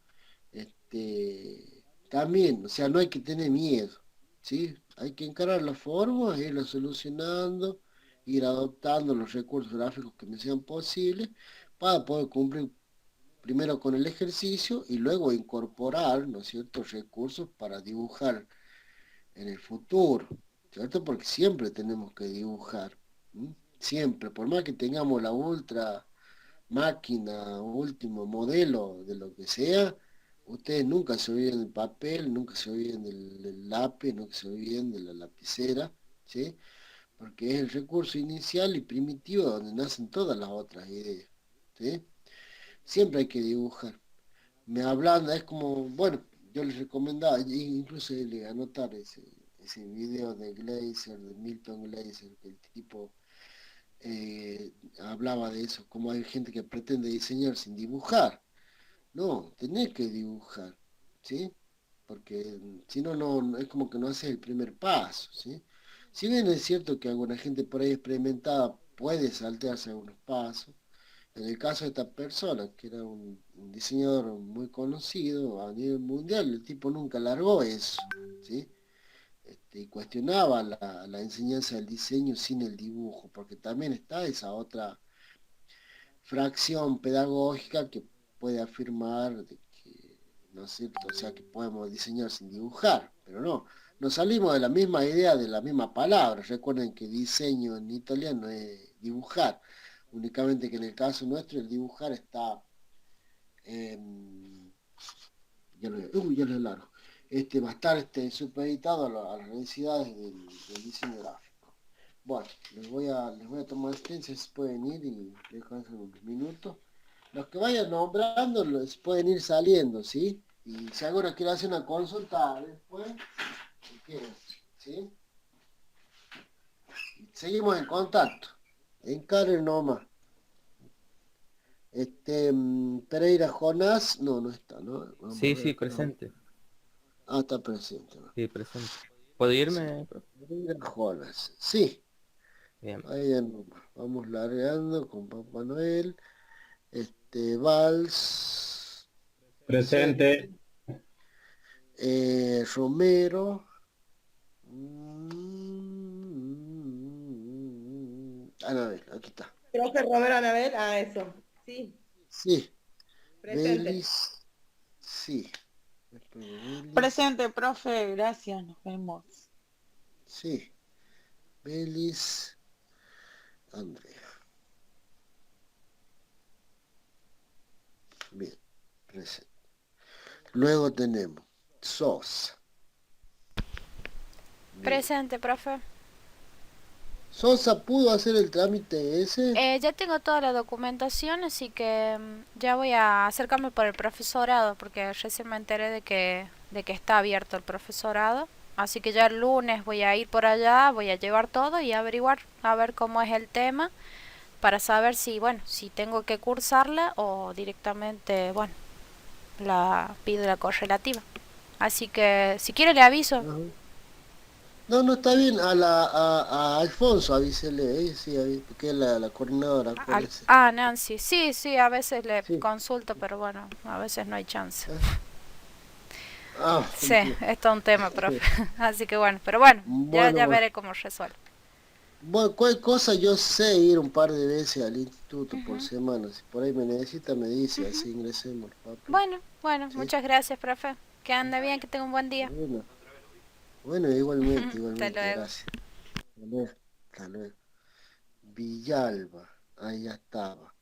También, o sea, no hay que tener miedo, ¿sí? Hay que encarar las formas, irlas solucionando, ir adoptando los recursos gráficos que me sean posibles para poder cumplir primero con el ejercicio y luego incorporar, ¿no es cierto?, recursos para dibujar en el futuro, ¿cierto? Porque siempre tenemos que dibujar, ¿m? Siempre, por más que tengamos la ultra máquina, último modelo de lo que sea, ustedes nunca se olviden del papel, nunca se olviden del lápiz, nunca se olviden de la lapicera, ¿sí? Porque es el recurso inicial y primitivo donde nacen todas las otras ideas, ¿sí? Siempre hay que dibujar. Me ablanda, es como, bueno, yo les recomendaba, incluso le anotar ese video de Glaser, de Milton Glaser, que el tipo hablaba de eso, como hay gente que pretende diseñar sin dibujar. No, tenés que dibujar, ¿sí? Porque si no, es como que no haces el primer paso, ¿sí? Si bien es cierto que alguna gente por ahí experimentada puede saltearse algunos pasos, en el caso de esta persona, que era un diseñador muy conocido a nivel mundial, el tipo nunca largó eso, ¿sí? Y cuestionaba la enseñanza del diseño sin el dibujo, porque también está esa otra fracción pedagógica que puede afirmar de que, ¿no es cierto? O sea, que podemos diseñar sin dibujar, pero no. Nos salimos de la misma idea, de la misma palabra. Recuerden que diseño en italiano es dibujar, únicamente que en el caso nuestro el dibujar está, ya lo largo. Va a estar supeditado a las necesidades del diseño gráfico. Bueno, les voy a tomar licencia, si pueden ir y descansen unos minutos. Los que vayan nombrando les pueden ir saliendo, ¿sí? Y si alguno quiere hacer una consulta después, si quieren, ¿sí? Seguimos en contacto. Encaren nomás. Pereira Jonás, no está, ¿no? Vamos a Sí, ver sí, acá. presente. Ah, está presente, ¿no? Sí, presente. ¿Puedo Sí. irme, profe? Pereira Jonás, sí. Bien. Vayan nomás. Vamos largando con Papá Noel. Valls, presente. Presente. Romero. Anabel, aquí está. Profe Romero Anabel, eso. Sí, Sí. presente. Belis. Sí. Después de Belis. Presente, profe, gracias, nos vemos. Sí. Belis. Andrea. Bien. Presente. Luego tenemos Sosa. Bien. Presente, profe. Sosa pudo hacer el trámite ese. Ya tengo toda la documentación, así que ya voy a acercarme por el profesorado, porque recién me enteré de que está abierto el profesorado. Así que ya el lunes voy a ir por allá, voy a llevar todo y averiguar a ver cómo es el tema, para saber si, bueno, si tengo que cursarla o directamente, bueno, la pido la correlativa. Así que si quiere le aviso. Ajá. No, no está bien. A Alfonso avísele, sí, porque es la coordinadora, acuérdese. Nancy, sí, a veces le Sí. consulto, pero bueno, a veces no hay chance. Ah, Sí, entiendo. es todo un tema, profe. Así que bueno, pero bueno, ya Bueno, veré cómo resuelvo. bueno, cualquier cosa yo sé ir un par de veces al instituto por Ujú, semana. Si por ahí me necesita, me dice, ujú. así ingresemos los papeles. Bueno, ¿Sí? muchas gracias, profe. Que ande bien, que tenga un buen día. Bueno, bueno, igualmente, Hasta igualmente, luego. gracias. Hasta luego. Hasta luego. Villalba, ahí ya estaba.